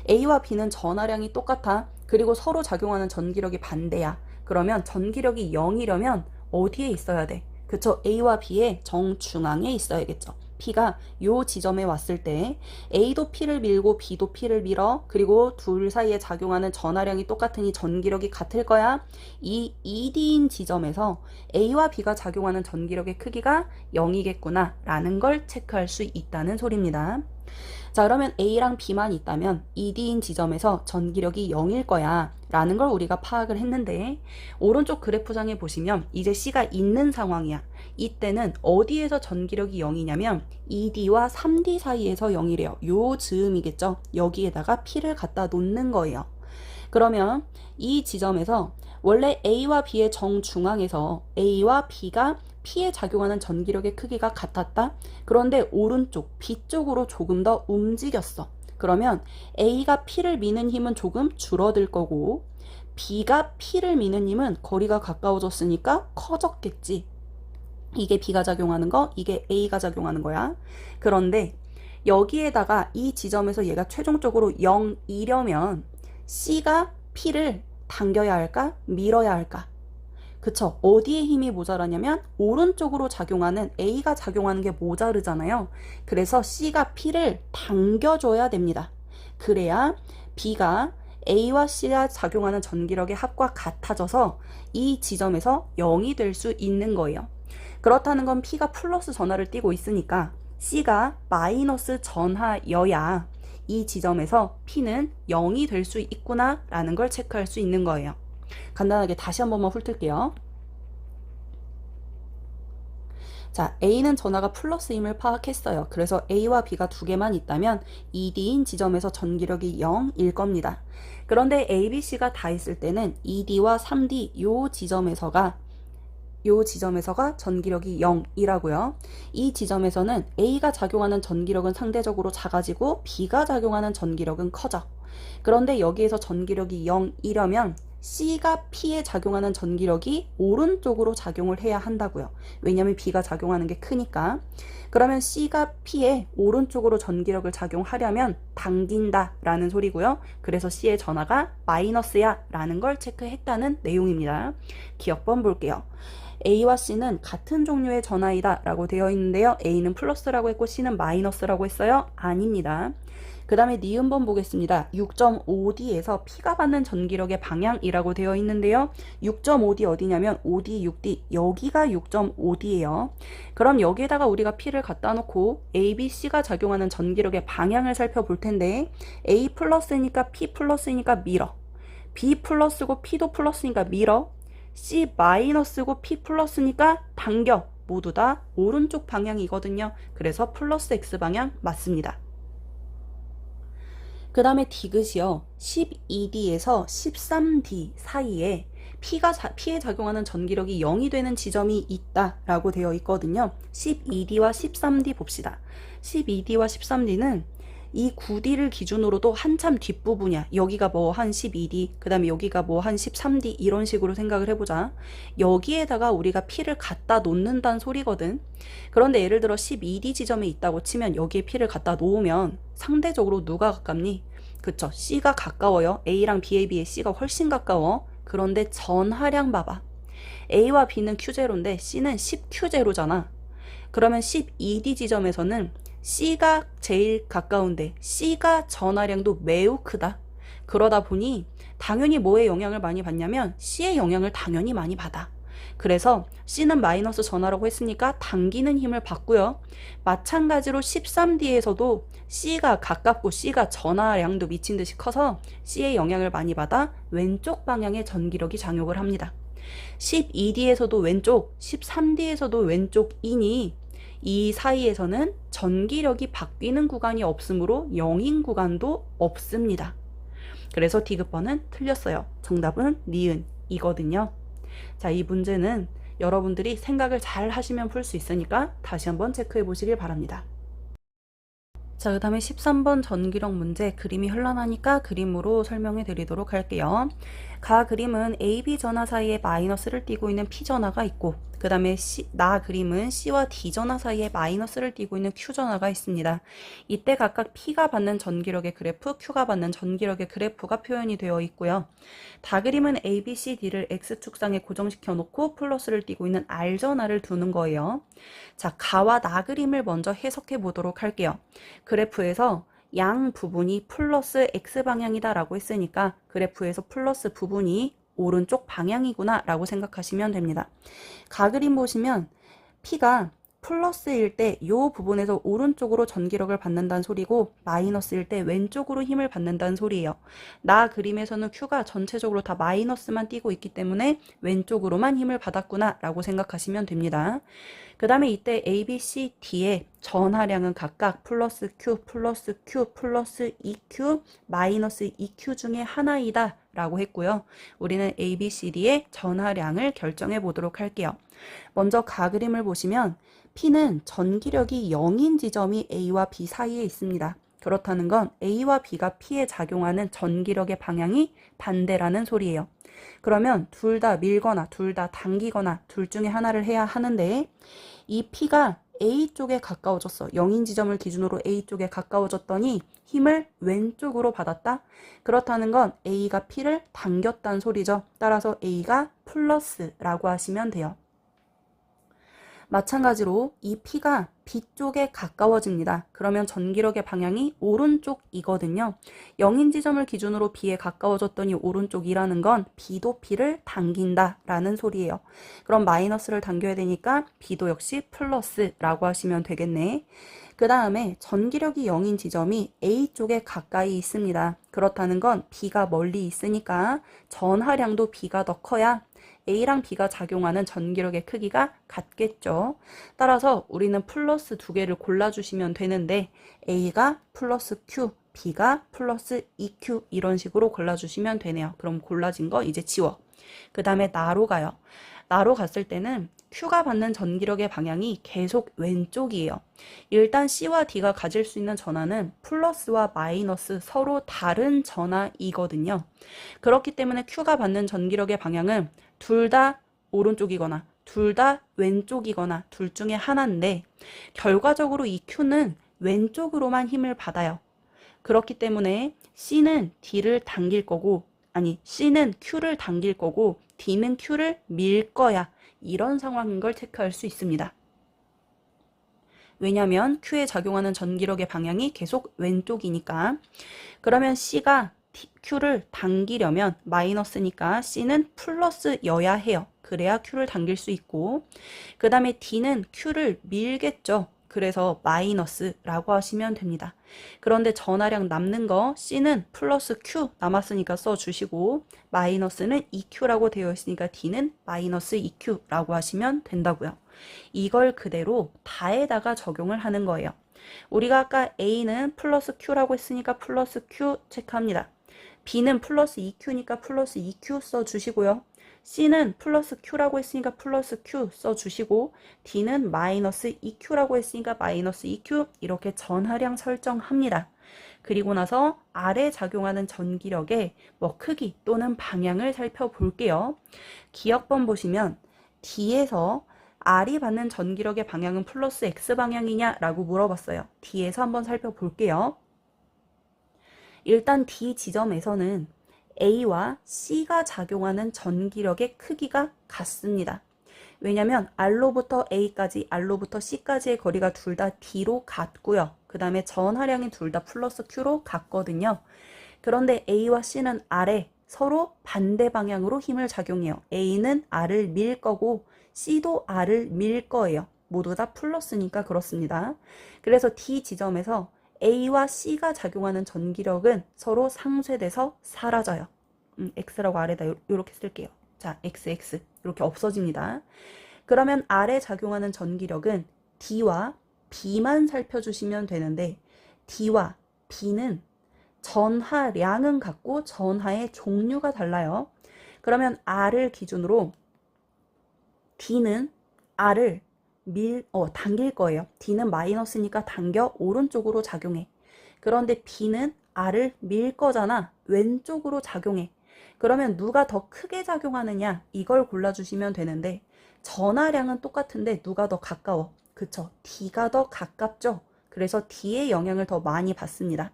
A와 B는 전하량이 똑같아. 그리고 서로 작용하는 전기력이 반대야. 그러면 전기력이 0이려면 어디에 있어야 돼? 그쵸? A와 B의 정중앙에 있어야겠죠. P가 요 지점에 왔을 때 A도 P를 밀고 B도 P를 밀어. 그리고 둘 사이에 작용하는 전하량이 똑같으니 전기력이 같을 거야. 이 ED인 지점에서 A와 B가 작용하는 전기력의 크기가 0이겠구나 라는 걸 체크할 수 있다는 소리입니다. 자, 그러면 A랑 B만 있다면 ED인 지점에서 전기력이 0일 거야 라는 걸 우리가 파악을 했는데, 오른쪽 그래프장에 보시면 이제 C가 있는 상황이야. 이때는 어디에서 전기력이 0이냐면 ED와 3D 사이에서 0이래요. 요 즈음이겠죠. 여기에다가 P를 갖다 놓는 거예요. 그러면 이 지점에서 원래 A와 B의 정중앙에서 A와 B가 P에 작용하는 전기력의 크기가 같았다. 그런데 오른쪽 B 쪽으로 조금 더 움직였어. 그러면 A가 P를 미는 힘은 조금 줄어들 거고 B가 P를 미는 힘은 거리가 가까워졌으니까 커졌겠지. 이게 B가 작용하는 거, 이게 A가 작용하는 거야. 그런데 여기에다가 이 지점에서 얘가 최종적으로 0이려면 C가 P를 당겨야 할까? 밀어야 할까? 그쵸? 어디에 힘이 모자라냐면 오른쪽으로 작용하는 A가 작용하는 게 모자르잖아요. 그래서 C가 P를 당겨줘야 됩니다. 그래야 B가 A와 C가 작용하는 전기력의 합과 같아져서 이 지점에서 0이 될 수 있는 거예요. 그렇다는 건 P가 플러스 전하를 띠고 있으니까 C가 마이너스 전하여야 이 지점에서 P는 0이 될 수 있구나 라는 걸 체크할 수 있는 거예요. 간단하게 다시 한 번만 훑을게요. 자, A는 전하가 플러스임을 파악했어요. 그래서 A와 B가 두 개만 있다면 ED인 지점에서 전기력이 0일 겁니다. 그런데 A, B, C가 다 있을 때는 ED와 3D 요 지점에서가 전기력이 0이라고요. 이 지점에서는 A가 작용하는 전기력은 상대적으로 작아지고 B가 작용하는 전기력은 커져. 그런데 여기에서 전기력이 0이려면 C가 P에 작용하는 전기력이 오른쪽으로 작용을 해야 한다고요. 왜냐하면 B가 작용하는 게 크니까. 그러면 C가 P에 오른쪽으로 전기력을 작용하려면 당긴다 라는 소리고요. 그래서 C의 전하가 마이너스야 라는 걸 체크했다는 내용입니다. 기억번 볼게요. A와 C는 같은 종류의 전하이다 라고 되어 있는데요. A는 플러스라고 했고 C는 마이너스라고 했어요. 아닙니다. 그 다음에 니은번 보겠습니다. 6.5D에서 P가 받는 전기력의 방향이라고 되어 있는데요. 6.5D 어디냐면 5D, 6D 여기가 6.5D예요. 그럼 여기에다가 우리가 P를 갖다 놓고 A, B, C가 작용하는 전기력의 방향을 살펴볼 텐데 A 플러스니까 P 플러스니까 밀어. B 플러스고 P도 플러스니까 밀어. C 마이너스고 P 플러스니까 당겨. 모두 다 오른쪽 방향이거든요. 그래서 플러스 X 방향 맞습니다. 그 다음에 디귿이요. 12D에서 13D 사이에 P에 작용하는 전기력이 0이 되는 지점이 있다라고 되어 있거든요. 12D와 13D 봅시다. 12D와 13D는 이 9D를 기준으로도 한참 뒷부분이야. 여기가 뭐 한 12D, 그 다음에 여기가 뭐 한 13D 이런 식으로 생각을 해보자. 여기에다가 우리가 P를 갖다 놓는다는 소리거든. 그런데 예를 들어 12D 지점에 있다고 치면 여기에 P를 갖다 놓으면 상대적으로 누가 가깝니? 그쵸? C가 가까워요. A랑 B에 비해 C가 훨씬 가까워. 그런데 전하량 봐봐. A와 B는 Q0인데 C는 10Q0잖아. 그러면 12D 지점에서는 C가 제일 가까운데 C가 전하량도 매우 크다. 그러다 보니 당연히 뭐에 영향을 많이 받냐면 C의 영향을 당연히 많이 받아. 그래서 C는 마이너스 전하라고 했으니까 당기는 힘을 받고요. 마찬가지로 13D에서도 C가 가깝고 C가 전하량도 미친 듯이 커서 C의 영향을 많이 받아 왼쪽 방향의 전기력이 작용을 합니다. 12D에서도 왼쪽, 13D에서도 왼쪽이니 이 사이에서는 전기력이 바뀌는 구간이 없으므로 0인 구간도 없습니다. 그래서 디귿번은 틀렸어요. 정답은 니은이거든요. 자, 이 문제는 여러분들이 생각을 잘 하시면 풀 수 있으니까 다시 한번 체크해 보시길 바랍니다. 자, 그 다음에 13번 전기력 문제 그림이 현란하니까 그림으로 설명해 드리도록 할게요. 가 그림은 AB 전하 사이에 마이너스를 띠고 있는 P 전하가 있고 그 다음에 나 그림은 C와 D 전하 사이에 마이너스를 띠고 있는 Q 전하가 있습니다. 이때 각각 P가 받는 전기력의 그래프, Q가 받는 전기력의 그래프가 표현이 되어 있고요. 다 그림은 A, B, C, D를 X축상에 고정시켜 놓고 플러스를 띠고 있는 R 전하를 두는 거예요. 자, 가와 나 그림을 먼저 해석해 보도록 할게요. 그래프에서 양 부분이 플러스 X방향이다 라고 했으니까 그래프에서 플러스 부분이 오른쪽 방향이구나 라고 생각하시면 됩니다. 가 그림 보시면 P가 플러스일 때 이 부분에서 오른쪽으로 전기력을 받는다는 소리고 마이너스일 때 왼쪽으로 힘을 받는다는 소리예요. 나 그림에서는 Q가 전체적으로 다 마이너스만 띄고 있기 때문에 왼쪽으로만 힘을 받았구나 라고 생각하시면 됩니다. 그 다음에 이때 A, B, C, D의 전하량은 각각 플러스 Q, 플러스 Q, 플러스 EQ, 마이너스 EQ 중에 하나이다 라고 했고요. 우리는 A, B, C, D의 전하량을 결정해 보도록 할게요. 먼저 가 그림을 보시면 P는 전기력이 0인 지점이 A와 B 사이에 있습니다. 그렇다는 건 A와 B가 P에 작용하는 전기력의 방향이 반대라는 소리예요. 그러면 둘 다 밀거나 둘 다 당기거나 둘 중에 하나를 해야 하는데 이 P가 A 쪽에 가까워졌어. 0인 지점을 기준으로 A 쪽에 가까워졌더니 힘을 왼쪽으로 받았다. 그렇다는 건 A가 P를 당겼다는 소리죠. 따라서 A가 플러스라고 하시면 돼요. 마찬가지로 이 P가 B 쪽에 가까워집니다. 그러면 전기력의 방향이 오른쪽이거든요. 0인 지점을 기준으로 B에 가까워졌더니 오른쪽이라는 건 B도 P를 당긴다 라는 소리예요. 그럼 마이너스를 당겨야 되니까 B도 역시 플러스라고 하시면 되겠네. 그 다음에 전기력이 0인 지점이 A 쪽에 가까이 있습니다. 그렇다는 건 B가 멀리 있으니까 전하량도 B가 더 커야 A랑 B가 작용하는 전기력의 크기가 같겠죠. 따라서 우리는 플러스 두 개를 골라주시면 되는데 A가 플러스 Q, B가 플러스 EQ 이런 식으로 골라주시면 되네요. 그럼 골라진 거 이제 지워. 그 다음에 나로 가요. 나로 갔을 때는 Q가 받는 전기력의 방향이 계속 왼쪽이에요. 일단 C와 D가 가질 수 있는 전하는 플러스와 마이너스 서로 다른 전하이거든요. 그렇기 때문에 Q가 받는 전기력의 방향은 둘 다 오른쪽이거나 둘 다 왼쪽이거나 둘 중에 하나인데 결과적으로 이 Q는 왼쪽으로만 힘을 받아요. 그렇기 때문에 C는 D를 당길 거고 C는 Q를 당길 거고 D는 Q를 밀 거야. 이런 상황인 걸 체크할 수 있습니다. 왜냐하면 Q에 작용하는 전기력의 방향이 계속 왼쪽이니까. 그러면 C가 Q를 당기려면 마이너스니까 C는 플러스여야 해요. 그래야 Q를 당길 수 있고 그 다음에 D는 Q를 밀겠죠. 그래서 마이너스라고 하시면 됩니다. 그런데 전하량 남는 거 C는 플러스 Q 남았으니까 써주시고 마이너스는 EQ라고 되어 있으니까 D는 마이너스 EQ라고 하시면 된다고요. 이걸 그대로 다에다가 적용을 하는 거예요. 우리가 아까 A는 플러스 Q라고 했으니까 플러스 Q 체크합니다. B는 플러스 EQ니까 플러스 EQ 써주시고요. C는 플러스 Q라고 했으니까 플러스 Q 써주시고 D는 마이너스 EQ라고 했으니까 마이너스 EQ 이렇게 전하량 설정합니다. 그리고 나서 R에 작용하는 전기력의 크기 또는 방향을 살펴볼게요. 기억번 보시면 D에서 R이 받는 전기력의 방향은 플러스 X방향이냐 라고 물어봤어요. D에서 한번 살펴볼게요. 일단 D 지점에서는 A와 C가 작용하는 전기력의 크기가 같습니다. 왜냐면 R로부터 A까지, R로부터 C까지의 거리가 둘 다 D로 같고요. 그 다음에 전하량이 둘 다 플러스 Q로 같거든요. 그런데 A와 C는 R에 서로 반대 방향으로 힘을 작용해요. A는 R을 밀 거고 C도 R을 밀 거예요. 모두 다 플러스니까 그렇습니다. 그래서 D 지점에서 A와 C가 작용하는 전기력은 서로 상쇄돼서 사라져요. X라고 아래다 이렇게 쓸게요. 자, XX 이렇게 없어집니다. 그러면 R에 작용하는 전기력은 D와 B만 살펴주시면 되는데 D와 B는 전하량은 같고 전하의 종류가 달라요. 그러면 R을 기준으로 D는 R을 당길 거예요. D는 마이너스니까 당겨 오른쪽으로 작용해. 그런데 B는 R을 밀 거잖아. 왼쪽으로 작용해. 그러면 누가 더 크게 작용하느냐 이걸 골라주시면 되는데 전하량은 똑같은데 누가 더 가까워? 그쵸? D가 더 가깝죠? 그래서 D의 영향을 더 많이 받습니다.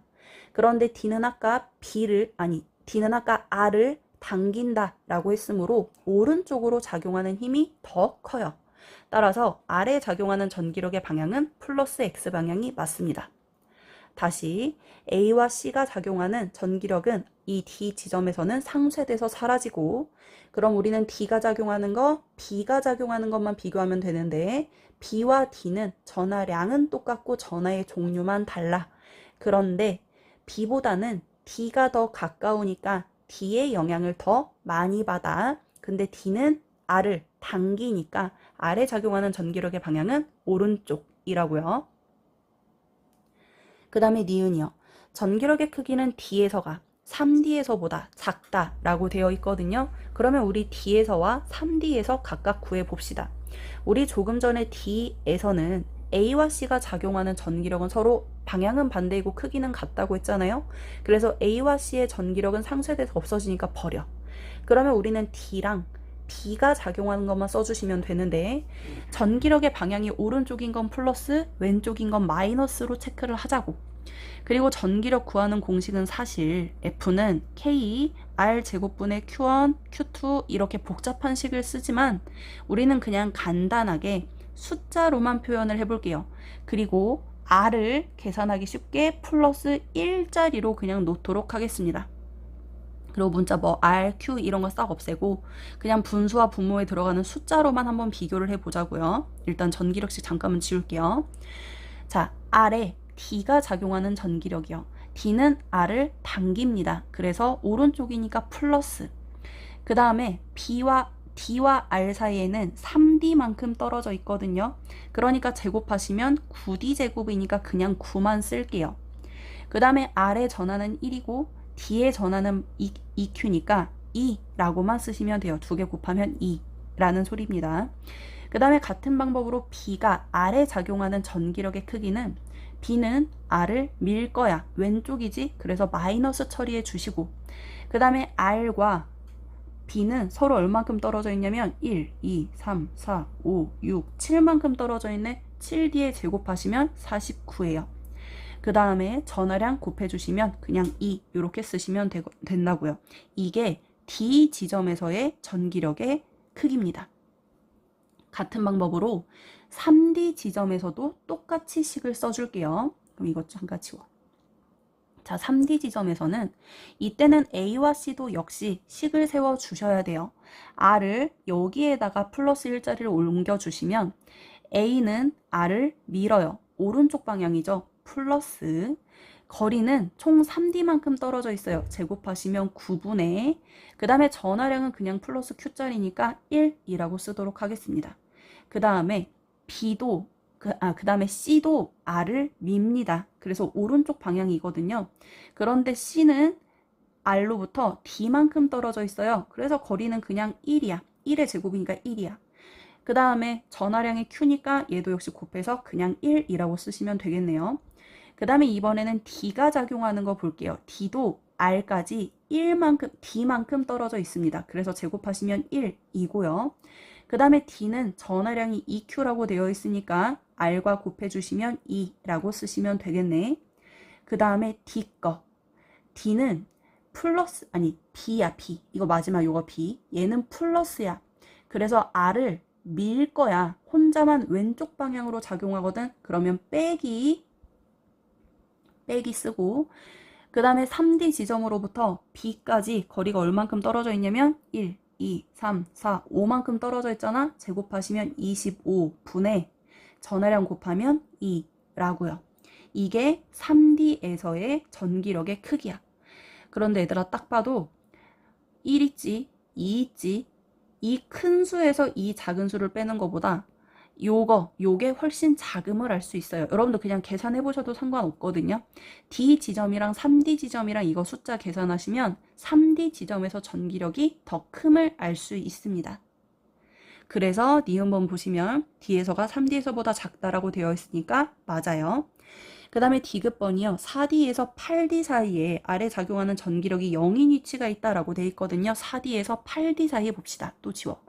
그런데 D는 아까 R을 당긴다 라고 했으므로 오른쪽으로 작용하는 힘이 더 커요. 따라서 R에 작용하는 전기력의 방향은 플러스 X 방향이 맞습니다. 다시 A와 C가 작용하는 전기력은 이 D 지점에서는 상쇄돼서 사라지고, 그럼 우리는 D가 작용하는 거, B가 작용하는 것만 비교하면 되는데 B와 D는 전하량은 똑같고 전하의 종류만 달라. 그런데 B보다는 D가 더 가까우니까 D의 영향을 더 많이 받아. 근데 D는 R을 당기니까 R에 작용하는 전기력의 방향은 오른쪽이라고요. 그 다음에 니은이요. 전기력의 크기는 D에서가 3D에서보다 작다라고 되어 있거든요. 그러면 우리 D에서와 3D에서 각각 구해봅시다. 우리 조금 전에 D에서는 A와 C가 작용하는 전기력은 서로 방향은 반대이고 크기는 같다고 했잖아요. 그래서 A와 C의 전기력은 상쇄돼서 없어지니까 버려. 그러면 우리는 D랑 B가 작용하는 것만 써주시면 되는데, 전기력의 방향이 오른쪽인 건 플러스, 왼쪽인 건 마이너스로 체크를 하자고. 그리고 전기력 구하는 공식은 사실 F는 K, R 제곱분의 Q1, Q2 이렇게 복잡한 식을 쓰지만 우리는 그냥 간단하게 숫자로만 표현을 해볼게요. 그리고 R을 계산하기 쉽게 플러스 1짜리로 그냥 놓도록 하겠습니다. 그리고 문자 뭐 R, Q 이런 거 싹 없애고 그냥 분수와 분모에 들어가는 숫자로만 한번 비교를 해보자고요. 일단 전기력식 잠깐만 지울게요. 자, R에 D가 작용하는 전기력이요. D는 R을 당깁니다. 그래서 오른쪽이니까 플러스. 그 다음에 D와 R 사이에는 3D만큼 떨어져 있거든요. 그러니까 제곱하시면 9D 제곱이니까 그냥 9만 쓸게요. 그 다음에 R의 전하는 1이고 D의 전하는 2Q니까 2라고만 쓰시면 돼요. 2개 곱하면 2라는 소리입니다. 그 다음에 같은 방법으로 B가 R에 작용하는 전기력의 크기는 B는 R을 밀 거야. 왼쪽이지? 그래서 마이너스 처리해 주시고, 그 다음에 R과 B는 서로 얼만큼 떨어져 있냐면 1, 2, 3, 4, 5, 6, 7만큼 떨어져 있네. 7D에 제곱하시면 49예요. 그 다음에 전하량 곱해주시면 그냥 2 이렇게 쓰시면 된다고요. 이게 D 지점에서의 전기력의 크기입니다. 같은 방법으로 3D 지점에서도 똑같이 식을 써줄게요. 그럼 이것 잠깐 치워. 자, 3D 지점에서는 이때는 A와 C도 역시 식을 세워 주셔야 돼요. R을 여기에다가 플러스 1자리를 옮겨주시면 A는 R을 밀어요. 오른쪽 방향이죠. 플러스 거리는 총 3D만큼 떨어져 있어요. 제곱하시면 9분의 그 다음에 전하량은 그냥 플러스 Q짜리니까 1이라고 쓰도록 하겠습니다. 그 다음에 B도 그 다음에 C도 R을 밉니다. 그래서 오른쪽 방향이거든요. 그런데 C는 R로부터 D만큼 떨어져 있어요. 그래서 거리는 그냥 1이야. 1의 제곱이니까 1이야. 그 다음에 전하량이 Q니까 얘도 역시 곱해서 그냥 1이라고 쓰시면 되겠네요. 그 다음에 이번에는 D가 작용하는 거 볼게요. D도 R까지 D만큼 떨어져 있습니다. 그래서 제곱하시면 1이고요. 그 다음에 D는 전하량이 2Q라고 되어 있으니까 R과 곱해주시면 2라고 쓰시면 되겠네. 그 다음에 D 거. D는 B야, B. 이거 마지막 요거 B. 얘는 플러스야. 그래서 R을 밀 거야. 혼자만 왼쪽 방향으로 작용하거든. 그러면 빼기 쓰고, 그 다음에 3D 지점으로부터 B까지 거리가 얼만큼 떨어져 있냐면 1, 2, 3, 4, 5만큼 떨어져 있잖아. 제곱하시면 25분의 전하량 곱하면 2라고요. 이게 3D에서의 전기력의 크기야. 그런데 얘들아 딱 봐도 1 있지, 2 있지. 이 큰 수에서 이 작은 수를 빼는 것보다 요게 훨씬 작음을 알 수 있어요. 여러분도 그냥 계산해 보셔도 상관없거든요. D 지점이랑 3D 지점이랑 이거 숫자 계산하시면 3D 지점에서 전기력이 더 큼을 알 수 있습니다. 그래서 니은번 보시면 D에서가 3D에서보다 작다라고 되어 있으니까 맞아요. 그 다음에 D급번이요. 4D에서 8D 사이에 아래 작용하는 전기력이 0인 위치가 있다라고 되어 있거든요. 4D에서 8D 사이에 봅시다. 또 지워.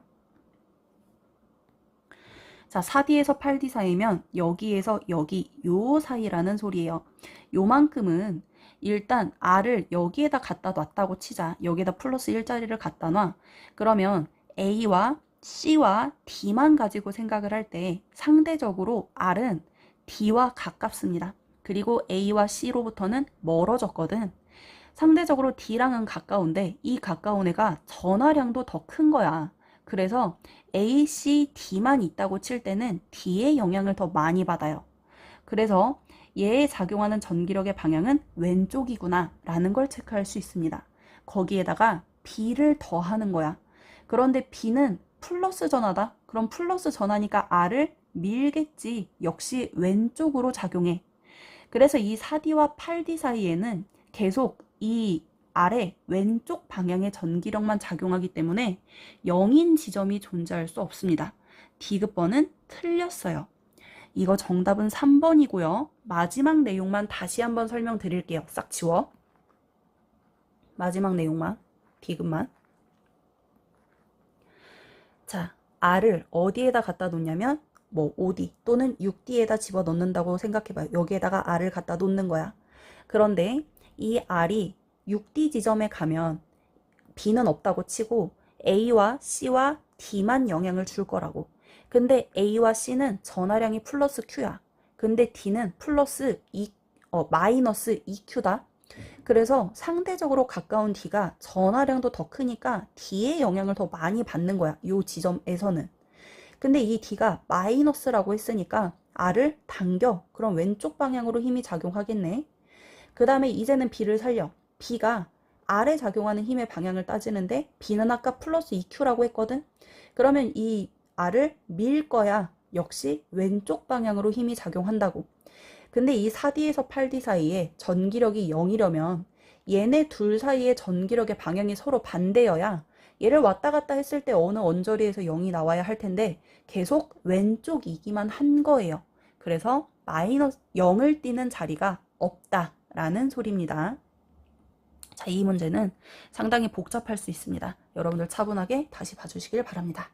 자, 4D에서 8D 사이면 여기에서 여기 요 사이라는 소리예요. 요만큼은 일단 R을 여기에다 갖다 놨다고 치자. 여기에다 플러스 1자리를 갖다 놔. 그러면 A와 C와 D만 가지고 생각을 할 때 상대적으로 R은 D와 가깝습니다. 그리고 A와 C로부터는 멀어졌거든. 상대적으로 D랑은 가까운데 이 가까운 애가 전화량도 더 큰 거야. 그래서 A, C, D만 있다고 칠 때는 D의 영향을 더 많이 받아요. 그래서 얘에 작용하는 전기력의 방향은 왼쪽이구나 라는 걸 체크할 수 있습니다. 거기에다가 B를 더하는 거야. 그런데 B는 플러스 전하다. 그럼 플러스 전하니까 R을 밀겠지. 역시 왼쪽으로 작용해. 그래서 이 4D와 8D 사이에는 계속 이 아래 왼쪽 방향의 전기력만 작용하기 때문에 0인 지점이 존재할 수 없습니다. D급번은 틀렸어요. 이거 정답은 3번이고요. 마지막 내용만 다시 한번 설명드릴게요. 싹 지워. 마지막 내용만, D급만. 자, R을 어디에다 갖다 놓냐면 뭐 5D 또는 6D에다 집어넣는다고 생각해봐요. 여기에다가 R을 갖다 놓는 거야. 그런데 이 R이 6D 지점에 가면 B는 없다고 치고 A와 C와 D만 영향을 줄 거라고. 근데 A와 C는 전하량이 플러스 Q야. 근데 D는 마이너스 2Q다. 그래서 상대적으로 가까운 D가 전하량도 더 크니까 D의 영향을 더 많이 받는 거야. 이 지점에서는. 근데 이 D가 마이너스라고 했으니까 R을 당겨. 그럼 왼쪽 방향으로 힘이 작용하겠네. 그 다음에 이제는 B를 살려. B가 R에 작용하는 힘의 방향을 따지는데 B는 아까 플러스 2Q라고 했거든. 그러면 이 R을 밀 거야. 역시 왼쪽 방향으로 힘이 작용한다고. 근데 이 4D에서 8D 사이에 전기력이 0이려면 얘네 둘 사이의 전기력의 방향이 서로 반대여야 얘를 왔다 갔다 했을 때 어느 언저리에서 0이 나와야 할 텐데 계속 왼쪽이기만 한 거예요. 그래서 마이너스 0을 띄는 자리가 없다라는 소리입니다. 자, 이 문제는 상당히 복잡할 수 있습니다. 여러분들 차분하게 다시 봐주시길 바랍니다.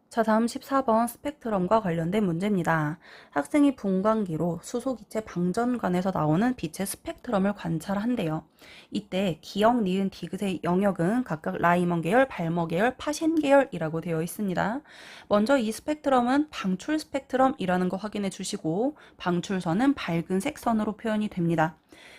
자, 다음 14번 스펙트럼과 관련된 문제입니다. 학생이 분광기로 수소기체 방전관에서 나오는 빛의 스펙트럼을 관찰한대요. 이때 기역, 니은, 디귿의 영역은 각각 라이먼 계열, 발머 계열, 파센 계열이라고 되어 있습니다. 먼저 이 스펙트럼은 방출 스펙트럼이라는 거 확인해 주시고 방출선은 밝은색 선으로 표현이 됩니다.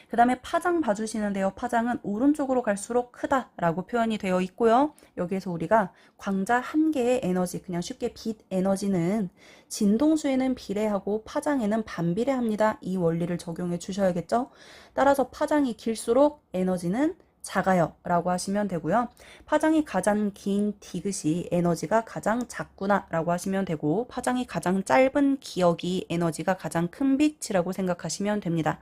그 다음에 파장 봐주시는데요. 파장은 오른쪽으로 갈수록 크다라고 표현이 되어 있고요. 여기에서 우리가 광자 한 개의 에너지, 그냥 쉽게 빛 에너지는 진동수에는 비례하고 파장에는 반비례합니다. 이 원리를 적용해 주셔야겠죠. 따라서 파장이 길수록 에너지는 작아요 라고 하시면 되고요. 파장이 가장 긴 디귿이 에너지가 가장 작구나 라고 하시면 되고, 파장이 가장 짧은 기역이 에너지가 가장 큰 빛이라고 생각하시면 됩니다.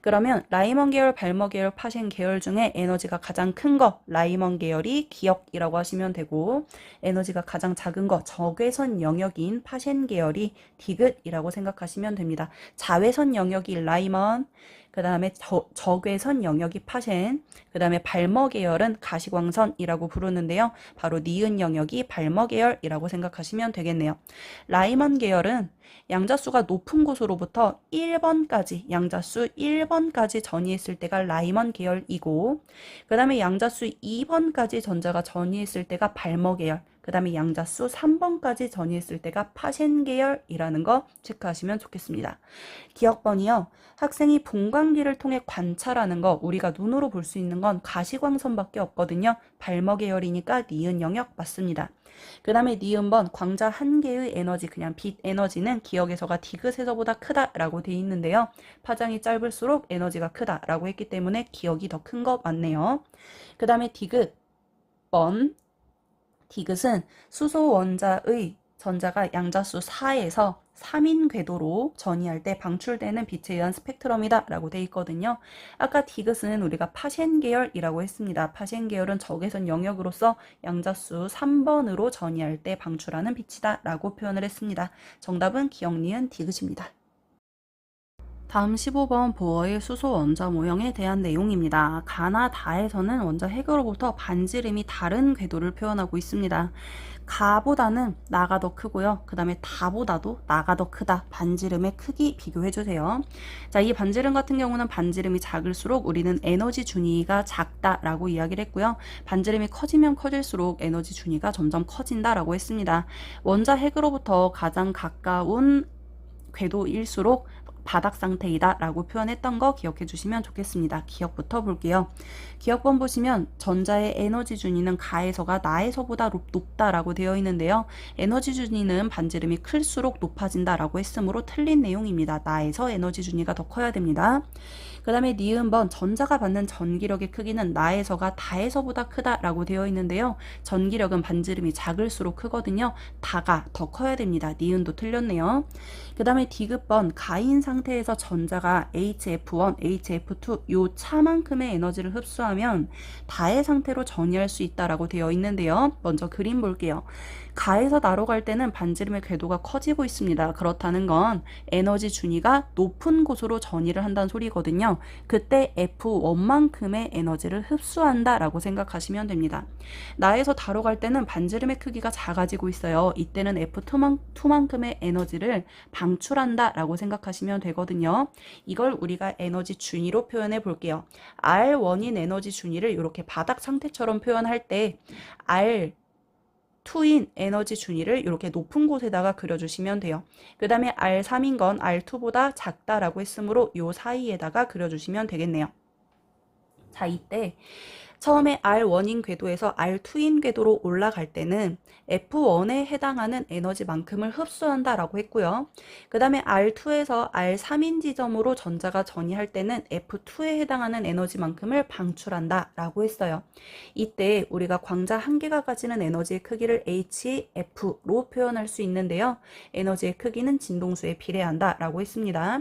그러면 라이먼 계열, 발머 계열, 파센 계열 중에 에너지가 가장 큰 거 라이먼 계열이 기역이라고 하시면 되고, 에너지가 가장 작은 거 적외선 영역인 파센 계열이 디귿이라고 생각하시면 됩니다. 자외선 영역이 라이먼, 그 다음에 적외선 영역이 파센, 그 다음에 발머 계열은 가시광선이라고 부르는데요. 바로 니은 영역이 발머 계열이라고 생각하시면 되겠네요. 라이먼 계열은 양자수가 높은 곳으로부터 1번까지, 양자수 1번까지 전이했을 때가 라이먼 계열이고, 그 다음에 양자수 2번까지 전자가 전이했을 때가 발머 계열, 그 다음에 양자수 3번까지 전이했을 때가 파센 계열이라는 거 체크하시면 좋겠습니다. 기억번이요. 학생이 분광기를 통해 관찰하는 거, 우리가 눈으로 볼 수 있는 건 가시광선밖에 없거든요. 발머 계열이니까 니은 영역 맞습니다. 그 다음에 니은번 광자 한 개의 에너지, 그냥 빛 에너지는 기역에서가 디귿에서보다 크다라고 돼 있는데요. 파장이 짧을수록 에너지가 크다라고 했기 때문에 기역이 더 큰 거 맞네요. 그 다음에 디귿번, 디귿은 수소 원자의 전자가 양자수 4에서 3인 궤도로 전이할 때 방출되는 빛에 의한 스펙트럼이다 라고 돼 있거든요. 아까 디귿은 우리가 파센 계열이라고 했습니다. 파센 계열은 적외선 영역으로서 양자수 3번으로 전이할 때 방출하는 빛이다 라고 표현을 했습니다. 정답은 기역, 니은, 디귿입니다. 다음 15번 보어의 수소 원자 모형에 대한 내용입니다. 가나 다에서는 원자 핵으로부터 반지름이 다른 궤도를 표현하고 있습니다. 가보다는 나가 더 크고요. 그 다음에 다보다도 나가 더 크다. 반지름의 크기 비교해주세요. 자, 이 반지름 같은 경우는 반지름이 작을수록 우리는 에너지 준위가 작다라고 이야기를 했고요. 반지름이 커지면 커질수록 에너지 준위가 점점 커진다라고 했습니다. 원자 핵으로부터 가장 가까운 궤도일수록 바닥 상태이다 라고 표현했던 거 기억해 주시면 좋겠습니다. 기억부터 볼게요. 기억번 보시면 전자의 에너지 준위는 가에서가 나에서보다 높다라고 되어 있는데요. 에너지 준위는 반지름이 클수록 높아진다 라고 했으므로 틀린 내용입니다. 나에서 에너지 준위가 더 커야 됩니다. 그 다음에 니은번 전자가 받는 전기력의 크기는 나에서가 다에서보다 크다라고 되어 있는데요. 전기력은 반지름이 작을수록 크거든요. 다가 더 커야 됩니다. 니은도 틀렸네요. 그 다음에 디귿번 가인 상태에서 전자가 HF1, HF2 요 차만큼의 에너지를 흡수하면 다의 상태로 전이할 수 있다라고 되어 있는데요. 먼저 그림 볼게요. 가에서 나로 갈 때는 반지름의 궤도가 커지고 있습니다. 그렇다는 건 에너지 준위가 높은 곳으로 전이를 한다는 소리거든요. 그때 F1만큼의 에너지를 흡수한다 라고 생각하시면 됩니다. 나에서 다로 갈 때는 반지름의 크기가 작아지고 있어요. 이때는 F2만큼의 에너지를 방출한다 라고 생각하시면 되거든요. 이걸 우리가 에너지 준위로 표현해 볼게요. R1인 에너지 준위를 이렇게 바닥 상태처럼 표현할 때 R2인 에너지 준위를 이렇게 높은 곳에다가 그려주시면 돼요. 그 다음에 R3인 건 R2보다 작다라고 했으므로 요 사이에다가 그려주시면 되겠네요. 자, 이때 처음에 R1인 궤도에서 R2인 궤도로 올라갈 때는 F1에 해당하는 에너지만큼을 흡수한다라고 했고요. 그 다음에 R2에서 R3인 지점으로 전자가 전이할 때는 F2에 해당하는 에너지만큼을 방출한다라고 했어요. 이때 우리가 광자 한 개가 가지는 에너지의 크기를 HF로 표현할 수 있는데요. 에너지의 크기는 진동수에 비례한다라고 했습니다.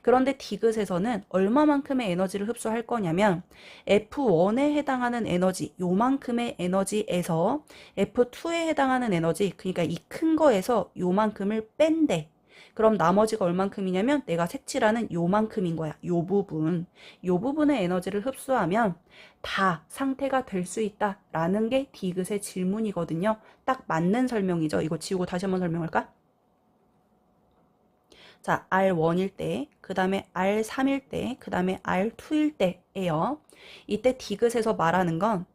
그런데 디귿에서는 얼마만큼의 에너지를 흡수할 거냐면 F1에 해당하는 에너지 요만큼의 에너지에서 F2에 해당하는 에너지 그러니까 이 큰 거에서 요만큼을 뺀대. 그럼 나머지가 얼만큼이냐면 내가 색칠하는 요만큼인 거야. 요 부분의 에너지를 흡수하면 다 상태가 될 수 있다 라는 게 디귿의 질문이거든요. 딱 맞는 설명이죠. 이거 지우고 다시 한번 설명할까? 자, R1일 때, 그 다음에 R3일 때, 그 다음에 R2일 때예요. 이때 디귿에서 말하는 건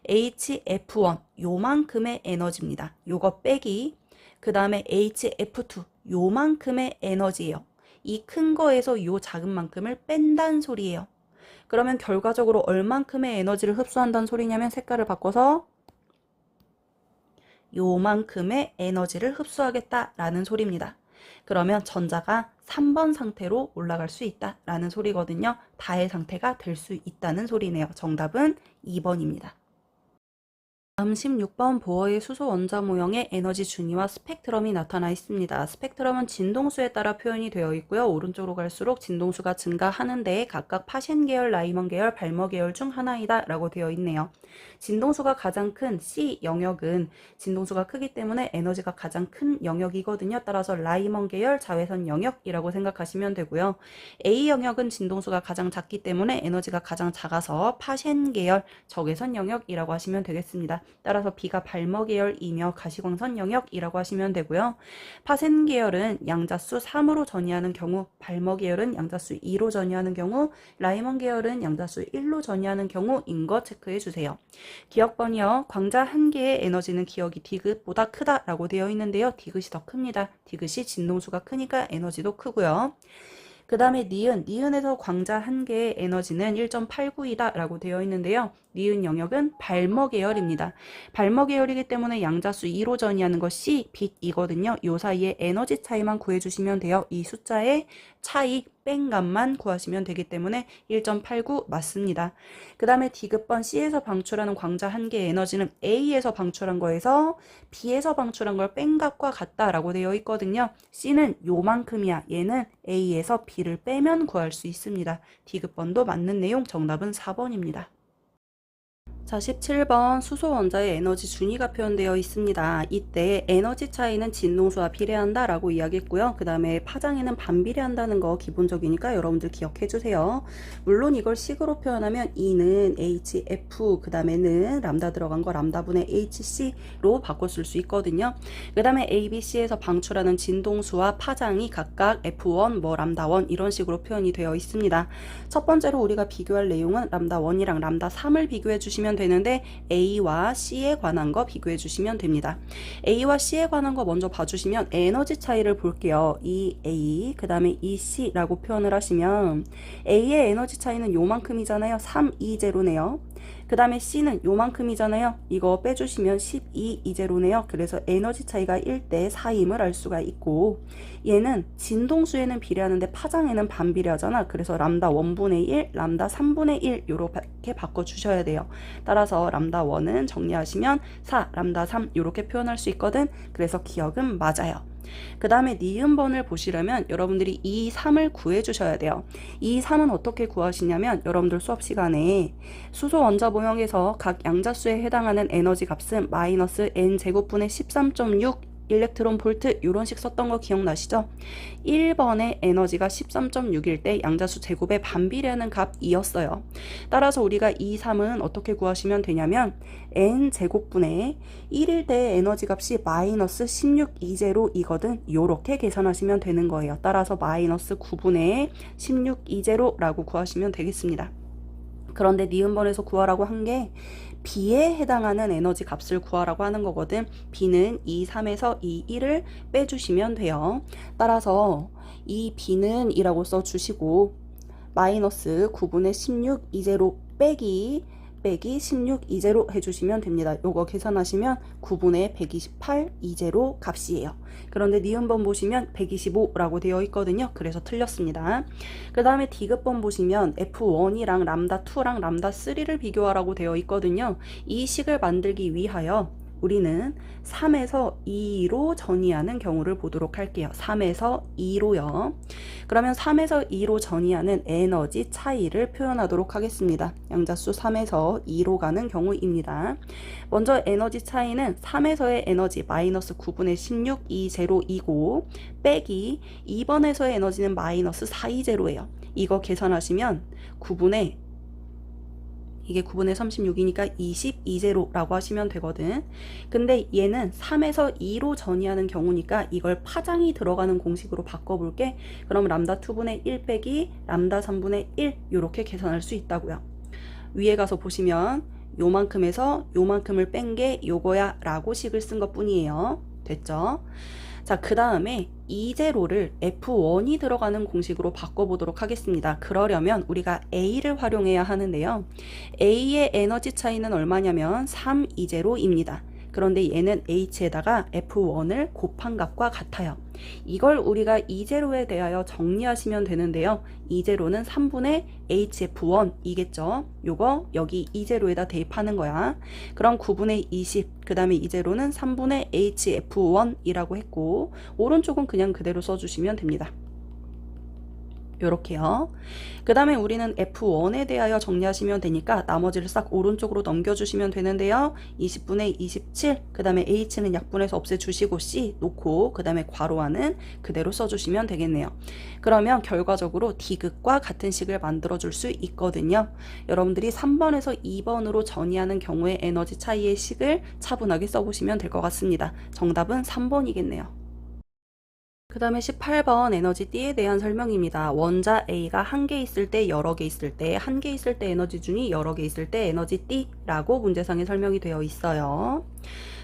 HF1 요만큼의 에너지입니다. 요거 빼기 그 다음에 HF2 요만큼의 에너지예요. 이 큰 거에서 요 작은 만큼을 뺀다는 소리예요. 그러면 결과적으로 얼만큼의 에너지를 흡수한다는 소리냐면 색깔을 바꿔서 요만큼의 에너지를 흡수하겠다라는 소리입니다. 그러면 전자가 3번 상태로 올라갈 수 있다라는 소리거든요. 다의 상태가 될 수 있다는 소리네요. 정답은 2번입니다. 다음 16번 보어의 수소 원자 모형의 에너지 준위와 스펙트럼이 나타나 있습니다. 스펙트럼은 진동수에 따라 표현이 되어 있고요. 오른쪽으로 갈수록 진동수가 증가하는데 각각 파셴 계열, 라이먼 계열, 발머 계열 중 하나이다 라고 되어 있네요. 진동수가 가장 큰 C 영역은 진동수가 크기 때문에 에너지가 가장 큰 영역이거든요. 따라서 라이먼 계열 자외선 영역이라고 생각하시면 되고요. A 영역은 진동수가 가장 작기 때문에 에너지가 가장 작아서 파셴 계열 적외선 영역이라고 하시면 되겠습니다. 따라서 B가 발머 계열이며 가시광선 영역이라고 하시면 되고요. 파센 계열은 양자수 3으로 전이하는 경우, 발머 계열은 양자수 2로 전이하는 경우, 라이먼 계열은 양자수 1로 전이하는 경우인 거 체크해 주세요. 기억번이요. 광자 한 개의 에너지는 기억이 디귿보다 크다라고 되어 있는데요. 디귿이 더 큽니다. 디귿이 진동수가 크니까 에너지도 크고요. 그 다음에 니은에서 광자 한 개의 에너지는 1.89이다 라고 되어 있는데요. 니은 영역은 발머 계열입니다. 발머 계열이기 때문에 양자수 2로 전이하는 것이 빛이거든요. 이 사이에 에너지 차이만 구해주시면 돼요. 이 숫자의 차이 뺀 값만 구하시면 되기 때문에 1.89 맞습니다. 그 다음에 디귿번 C에서 방출하는 광자 한 개의 에너지는 A에서 방출한 거에서 B에서 방출한 걸 뺀 값과 같다라고 되어 있거든요. C는 요만큼이야. 얘는 A에서 B를 빼면 구할 수 있습니다. 디귿번도 맞는 내용 정답은 4번입니다. 자, 17번 수소 원자의 에너지 준위가 표현되어 있습니다. 이때 에너지 차이는 진동수와 비례한다 라고 이야기했고요. 그 다음에 파장에는 반비례한다는 거 기본적이니까 여러분들 기억해 주세요. 물론 이걸 식으로 표현하면 E는 HF, 그 다음에는 람다 들어간 거 람다분의 HC로 바꿨을 수 있거든요. 그 다음에 ABC에서 방출하는 진동수와 파장이 각각 F1, 뭐 람다1 이런 식으로 표현이 되어 있습니다. 첫 번째로 우리가 비교할 내용은 람다1이랑 람다3을 비교해 주시면 되는데 A와 C에 관한 거 비교해 주시면 됩니다. A와 C에 관한 거 먼저 봐주시면 에너지 차이를 볼게요. 이 A 그 다음에 이 C라고 표현을 하시면 A의 에너지 차이는 요만큼이잖아요. 3, 2, 제로네요. 그 다음에 C는 요만큼이잖아요. 이거 빼주시면 12, 2제로네요. 그래서 에너지 차이가 1대 4임을 알 수가 있고, 얘는 진동수에는 비례하는데 파장에는 반비례하잖아. 그래서 람다 1분의 1, 람다 3분의 1 요렇게 바꿔주셔야 돼요. 따라서 람다 1은 정리하시면 4, 람다 3 요렇게 표현할 수 있거든. 그래서 기억은 맞아요. 그 다음에 니은번을 보시려면 여러분들이 2, 3을 구해 주셔야 돼요. 2, 3은 어떻게 구하시냐면 여러분들 수업 시간에 수소 원자 모형에서 각 양자수에 해당하는 에너지 값은 마이너스 n제곱분의 13.6 일렉트론 볼트 이런 식 썼던 거 기억나시죠? 1번의 에너지가 13.6일 때 양자수 제곱에 반비례하는 값이었어요. 따라서 우리가 2, 3은 어떻게 구하시면 되냐면 n제곱분의 1일 때 에너지 값이 마이너스 16 2제로이거든. 요렇게 계산하시면 되는 거예요. 따라서 마이너스 9분의 16 2제로라고 구하시면 되겠습니다. 그런데 니은번에서 구하라고 한 게 B에 해당하는 에너지 값을 구하라고 하는 거거든. B는 2, 3에서 2, 1을 빼주시면 돼요. 따라서 이 B는 이라고 써주시고 마이너스 9분의 16 2제로 빼기 16 2제로 해주시면 됩니다. 요거 계산하시면 9분의 128 2제로 값이에요. 그런데 니은번 보시면 125라고 되어 있거든요. 그래서 틀렸습니다. 그 다음에 D급번 보시면 F1이랑 람다2랑 람다3를 비교하라고 되어 있거든요. 이 식을 만들기 위하여 우리는 3에서 2로 전이하는 경우를 보도록 할게요. 3에서 2로요. 그러면 3에서 2로 전이하는 에너지 차이를 표현하도록 하겠습니다. 양자수 3에서 2로 가는 경우입니다. 먼저 에너지 차이는 3에서의 에너지 마이너스 9분의 16 2제로이고 빼기 2번에서의 에너지는 마이너스 4 2제로예요. 이거 계산하시면 9분의 이게 9분의 36이니까 22제로라고 하시면 되거든. 근데 얘는 3에서 2로 전이하는 경우니까 이걸 파장이 들어가는 공식으로 바꿔볼게. 그럼 람다 2분의 1 빼기 람다 3분의 1 이렇게 계산할 수 있다고요. 위에 가서 보시면 요만큼에서 요만큼을 뺀 게 요거야 라고 식을 쓴 것 뿐이에요. 됐죠? 자, 그 다음에 2제로를 F1이 들어가는 공식으로 바꿔보도록 하겠습니다. 그러려면 우리가 A를 활용해야 하는데요. A의 에너지 차이는 얼마냐면 3, 2제로입니다. 그런데 얘는 H에다가 F1을 곱한 값과 같아요. 이걸 우리가 2제로에 대하여 정리하시면 되는데요. 2제로는 3분의 HF1이겠죠. 요거 여기 2제로에다 대입하는 거야. 그럼 9분의 20, 그 다음에 2제로는 3분의 HF1이라고 했고 오른쪽은 그냥 그대로 써주시면 됩니다. 요렇게요. 그 다음에 우리는 F1에 대하여 정리하시면 되니까 나머지를 싹 오른쪽으로 넘겨주시면 되는데요. 20분의 27, 그 다음에 H는 약분해서 없애주시고 C 놓고 그 다음에 괄호하는 그대로 써주시면 되겠네요. 그러면 결과적으로 D극과 같은 식을 만들어줄 수 있거든요. 여러분들이 3번에서 2번으로 전이하는 경우에 에너지 차이의 식을 차분하게 써보시면 될 것 같습니다. 정답은 3번이겠네요. 그 다음에 18번 에너지 D에 대한 설명입니다. 원자 A가 한 개 있을 때, 여러 개 있을 때, 한 개 있을 때 에너지 준이, 여러 개 있을 때 에너지 D라고 문제상에 설명이 되어 있어요.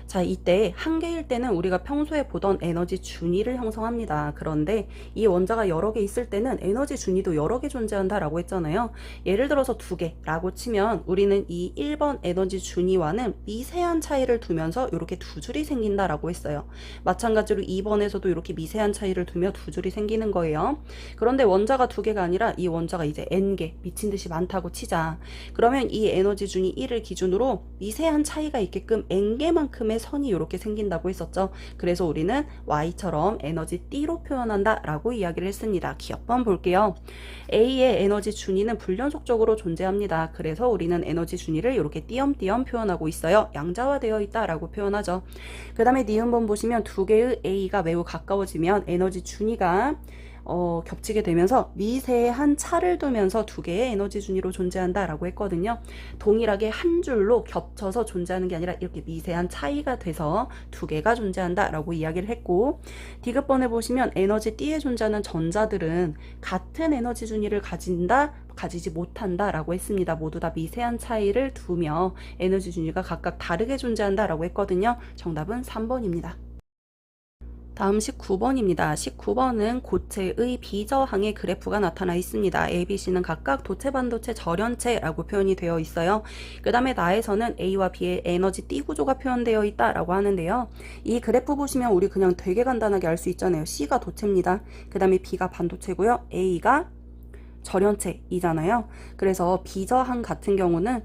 자, 이때 한 개일 때는 우리가 평소에 보던 에너지 준위를 형성합니다. 그런데 이 원자가 여러 개 있을 때는 에너지 준위도 여러 개 존재한다라고 했잖아요. 예를 들어서 2개라고 치면 우리는 이 1번 에너지 준위와는 미세한 차이를 두면서 이렇게 두 줄이 생긴다라고 했어요. 마찬가지로 2번에서도 이렇게 미세한 차이를 두며 두 줄이 생기는 거예요. 그런데 원자가 2개가 아니라 이 원자가 이제 N개, 미친 듯이 많다고 치자. 그러면 이 에너지 준위 1을 기준으로 미세한 차이가 있게끔 N개만큼의 다음에 선이 이렇게 생긴다고 했었죠. 그래서 우리는 Y처럼 에너지 D로 표현한다 라고 이야기를 했습니다. 기억번 볼게요. A의 에너지 준위는 불연속적으로 존재합니다. 그래서 우리는 에너지 준위를 이렇게 띄엄띄엄 표현하고 있어요. 양자화되어 있다 라고 표현하죠. 그 다음에 니은번 보시면 두 개의 A가 매우 가까워지면 에너지 준위가 겹치게 되면서 미세한 차를 두면서 두 개의 에너지 준위로 존재한다라고 했거든요. 동일하게 한 줄로 겹쳐서 존재하는 게 아니라 이렇게 미세한 차이가 돼서 두 개가 존재한다라고 이야기를 했고, 디귿번에 보시면 에너지 D에 존재하는 전자들은 같은 에너지 준위를 가지지 못한다라고 했습니다. 모두 다 미세한 차이를 두며 에너지 준위가 각각 다르게 존재한다라고 했거든요. 정답은 3번입니다. 다음 19번입니다. 19번은 고체의 비저항의 그래프가 나타나 있습니다. A, B, C는 각각 도체, 반도체, 절연체라고 표현이 되어 있어요. 그 다음에 나에서는 A와 B의 에너지 D 구조가 표현되어 있다라고 하는데요. 이 그래프 보시면 우리 그냥 되게 간단하게 알 수 있잖아요. C가 도체입니다. 그 다음에 B가 반도체고요. A가 절연체이잖아요. 그래서 비저항 같은 경우는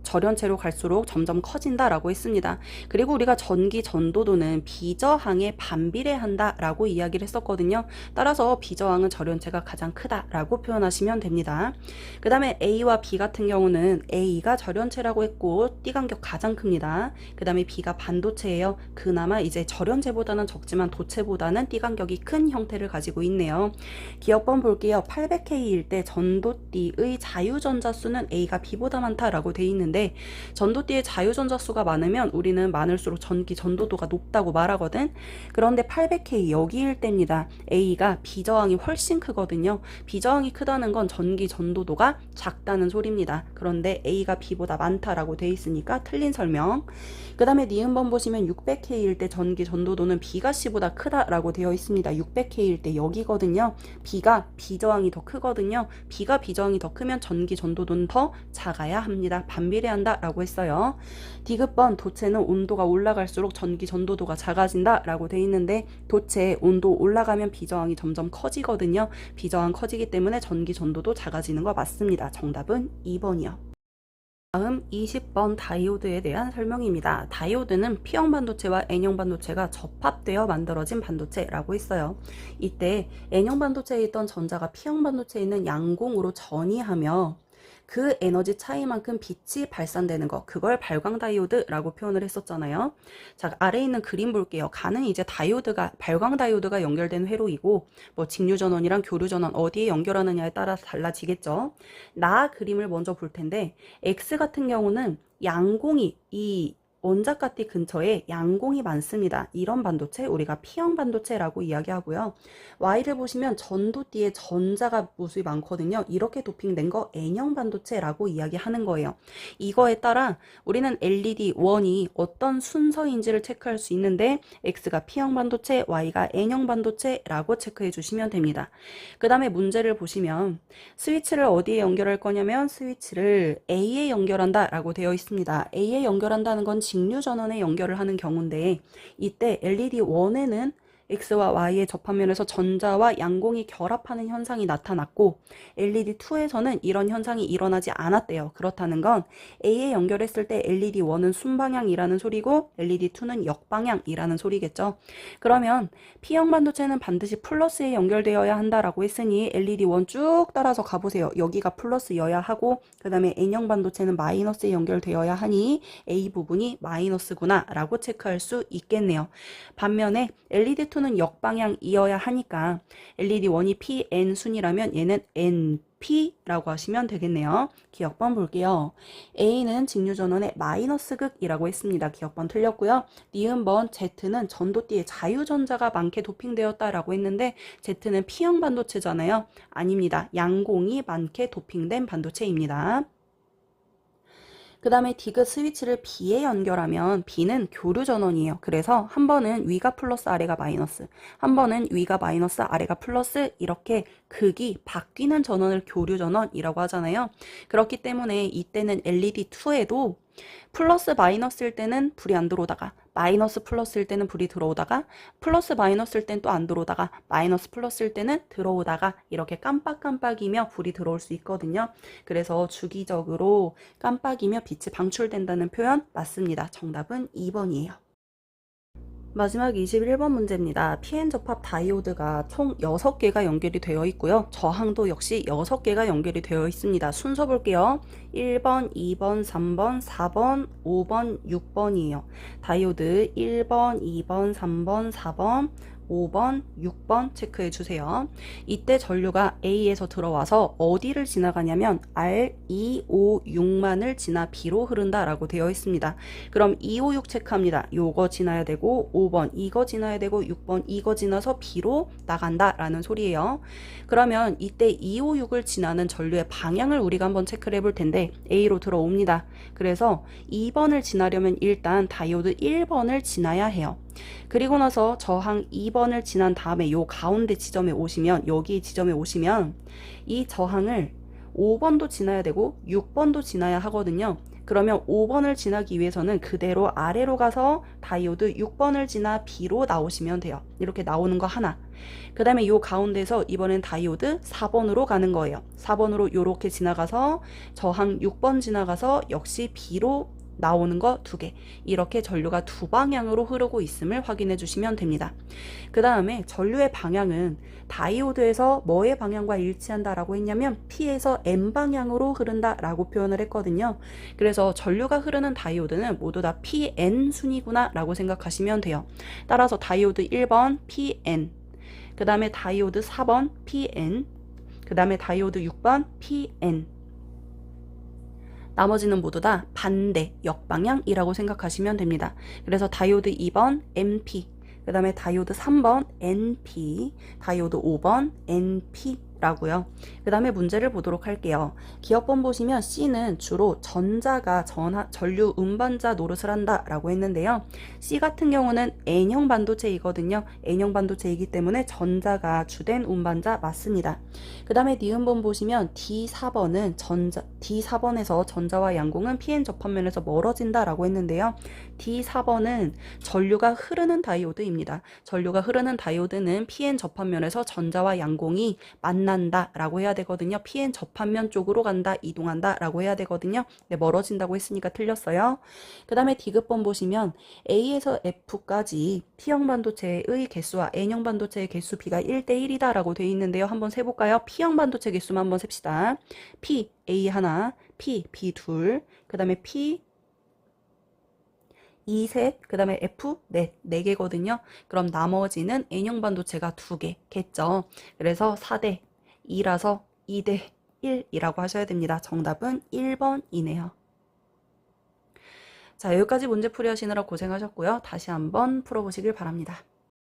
절연체로 갈수록 점점 커진다라고 했습니다. 그리고 우리가 전기 전도도는 비저항에 반비례한다라고 이야기를 했었거든요. 따라서 비저항은 절연체가 가장 크다라고 표현하시면 됩니다. 그 다음에 A와 B 같은 경우는 A가 절연체라고 했고 띠간격 가장 큽니다. 그 다음에 B가 반도체예요. 그나마 이제 절연체보다는 적지만 도체보다는 띠간격이 큰 형태를 가지고 있네요. 기억번 볼게요. 800K일 때 전도띠의 자유전자 수는 A가 B보다 많다라고 돼 있는데, 전도띠의 자유전자 수가 많으면 우리는 많을수록 전기 전도도가 높다고 말하거든. 그런데 800K 여기일 때입니다. A가 비저항이 훨씬 크거든요. 비저항이 크다는 건 전기 전도도가 작다는 소리입니다. 그런데 A가 B보다 많다라고 돼 있으니까 틀린 설명. 그 다음에 니은번 보시면 600K일 때 전기 전도도는 B가 C보다 크다라고 되어 있습니다. 600K일 때 여기거든요. B가 비저항이 더 크거든요. B가 비저항이 더 크면 전기 전도도는 더 작아야 합니다. 반비례한다 라고 했어요. 디귿번 도체는 온도가 올라갈수록 전기 전도도가 작아진다 라고 돼 있는데, 도체 온도 올라가면 비저항이 점점 커지거든요. 비저항 커지기 때문에 전기 전도도 작아지는 거 맞습니다. 정답은 2번이요. 다음 20번 다이오드에 대한 설명입니다. 다이오드는 P형 반도체와 N형 반도체가 접합되어 만들어진 반도체라고 했어요. 이때 N형 반도체에 있던 전자가 P형 반도체에 있는 양공으로 전이하며 그 에너지 차이만큼 빛이 발산되는 거, 그걸 발광 다이오드라고 표현을 했었잖아요. 자, 아래에 있는 그림 볼게요. 가는 이제 발광 다이오드가 연결된 회로이고, 뭐 직류 전원이랑 교류 전원 어디에 연결하느냐에 따라서 달라지겠죠. 나 그림을 먼저 볼 텐데, X 같은 경우는 양공이 이 원자가띠 근처에 양공이 많습니다. 이런 반도체 우리가 P형 반도체라고 이야기하고요. Y를 보시면 전도띠에 전자가 무수히 많거든요. 이렇게 도핑된 거 N형 반도체라고 이야기하는 거예요. 이거에 따라 우리는 LED 원이 어떤 순서인지를 체크할 수 있는데, X가 P형 반도체, Y가 N형 반도체라고 체크해 주시면 됩니다. 그 다음에 문제를 보시면 스위치를 어디에 연결할 거냐면 스위치를 A에 연결한다 라고 되어 있습니다. A에 연결한다는 건 직류 전원에 연결을 하는 경우인데, 이때 LED1에는 X와 Y의 접합면에서 전자와 양공이 결합하는 현상이 나타났고, LED2에서는 이런 현상이 일어나지 않았대요. 그렇다는 건 A에 연결했을 때 LED1은 순방향이라는 소리고 LED2는 역방향이라는 소리겠죠. 그러면 P형 반도체는 반드시 플러스에 연결되어야 한다라고 했으니 LED1 쭉 따라서 가보세요. 여기가 플러스여야 하고, 그 다음에 N형 반도체는 마이너스에 연결되어야 하니 A 부분이 마이너스구나 라고 체크할 수 있겠네요. 반면에 LED2는 역방향이어야 하니까 LED1이 PN 순이라면 얘는 NP라고 하시면 되겠네요. 기억번 볼게요. A는 직류전원의 마이너스 극이라고 했습니다. 기억번 틀렸고요. 니은번 Z는 전도띠에 자유전자가 많게 도핑되었다라고 했는데, Z는 P형 반도체잖아요. 아닙니다. 양공이 많게 도핑된 반도체입니다. 그 다음에 디귿 스위치를 B에 연결하면 B는 교류 전원이에요. 그래서 한 번은 위가 플러스 아래가 마이너스, 한 번은 위가 마이너스 아래가 플러스, 이렇게 극이 바뀌는 전원을 교류 전원이라고 하잖아요. 그렇기 때문에 이때는 LED2에도 플러스 마이너스일 때는 불이 안 들어오다가, 마이너스 플러스일 때는 불이 들어오다가, 플러스 마이너스일 때는 또 안 들어오다가, 마이너스 플러스일 때는 들어오다가, 이렇게 깜빡깜빡이며 불이 들어올 수 있거든요. 그래서 주기적으로 깜빡이며 빛이 방출된다는 표현 맞습니다. 정답은 2번이에요. 마지막 21번 문제입니다. PN 접합 다이오드가 총 6개가 연결이 되어 있고요. 저항도 역시 6개가 연결이 되어 있습니다. 순서 볼게요. 1번, 2번, 3번, 4번, 5번, 6번이에요. 다이오드 1번, 2번, 3번, 4번, 5번, 6번 체크해 주세요. 이때 전류가 A에서 들어와서 어디를 지나가냐면 R256만을 지나 B로 흐른다라고 되어 있습니다. 그럼 256 체크합니다. 요거 지나야 되고 5번 이거 지나야 되고 6번 이거 지나서 B로 나간다라는 소리예요. 그러면 이때 256을 지나는 전류의 방향을 우리가 한번 체크를 해볼 텐데 A로 들어옵니다. 그래서 2번을 지나려면 일단 다이오드 1번을 지나야 해요. 그리고 나서 저항 2번을 지난 다음에 요 가운데 지점에 오시면 여기 지점에 오시면 이 저항을 5번도 지나야 되고 6번도 지나야 하거든요. 그러면 5번을 지나기 위해서는 그대로 아래로 가서 다이오드 6번을 지나 B로 나오시면 돼요. 이렇게 나오는 거 하나. 그 다음에 요 가운데서 이번엔 다이오드 4번으로 가는 거예요. 4번으로 요렇게 지나가서 저항 6번 지나가서 역시 B로 나오는 거 2개. 이렇게 전류가 두 방향으로 흐르고 있음을 확인해 주시면 됩니다. 그 다음에 전류의 방향은 다이오드에서 뭐의 방향과 일치한다라고 했냐면 P에서 N 방향으로 흐른다라고 표현을 했거든요. 그래서 전류가 흐르는 다이오드는 모두 다 PN 순이구나 라고 생각하시면 돼요. 따라서 다이오드 1번 PN, 그 다음에 다이오드 4번 PN, 그 다음에 다이오드 6번 PN, 나머지는 모두 다 반대, 역방향이라고 생각하시면 됩니다. 그래서 다이오드 2번 MP, 그 다음에 다이오드 3번 NP, 다이오드 5번 NP라고요. 그 다음에 문제를 보도록 할게요. 기억번 보시면 C는 주로 전자가 전류 운반자 노릇을 한다라고 했는데요. C 같은 경우는 N형 반도체이거든요. N형 반도체이기 때문에 전자가 주된 운반자 맞습니다. 그 다음에 니은번 보시면 D4번은 D4번에서 전자와 양공은 PN 접합면에서 멀어진다라고 했는데요. D4번은 전류가 흐르는 다이오드입니다. 전류가 흐르는 다이오드는 PN 접합면에서 전자와 양공이 만난다라고 해야 되거든요. PN 접합면 쪽으로 간다, 이동한다라고 해야 되거든요. 네, 멀어진다고 했으니까 틀렸어요. 그 다음에 D급번 보시면 A에서 F까지 P형 반도체의 개수와 N형 반도체의 개수 B가 1대1이다 라고 되어 있는데요. 한번 세볼까요? P형 반도체 개수만 한번 셉시다. P, A 하나, P, B 둘, 그 다음에 P, 2, 셋, 그 다음에 F, 네 개거든요. 그럼 나머지는 N형 반도체가 2개겠죠. 그래서 4대 2라서 2대 1이라고 하셔야 됩니다. 정답은 1번이네요. 자, 여기까지 문제 풀이 하시느라 고생하셨고요. 다시 한번 풀어보시길 바랍니다.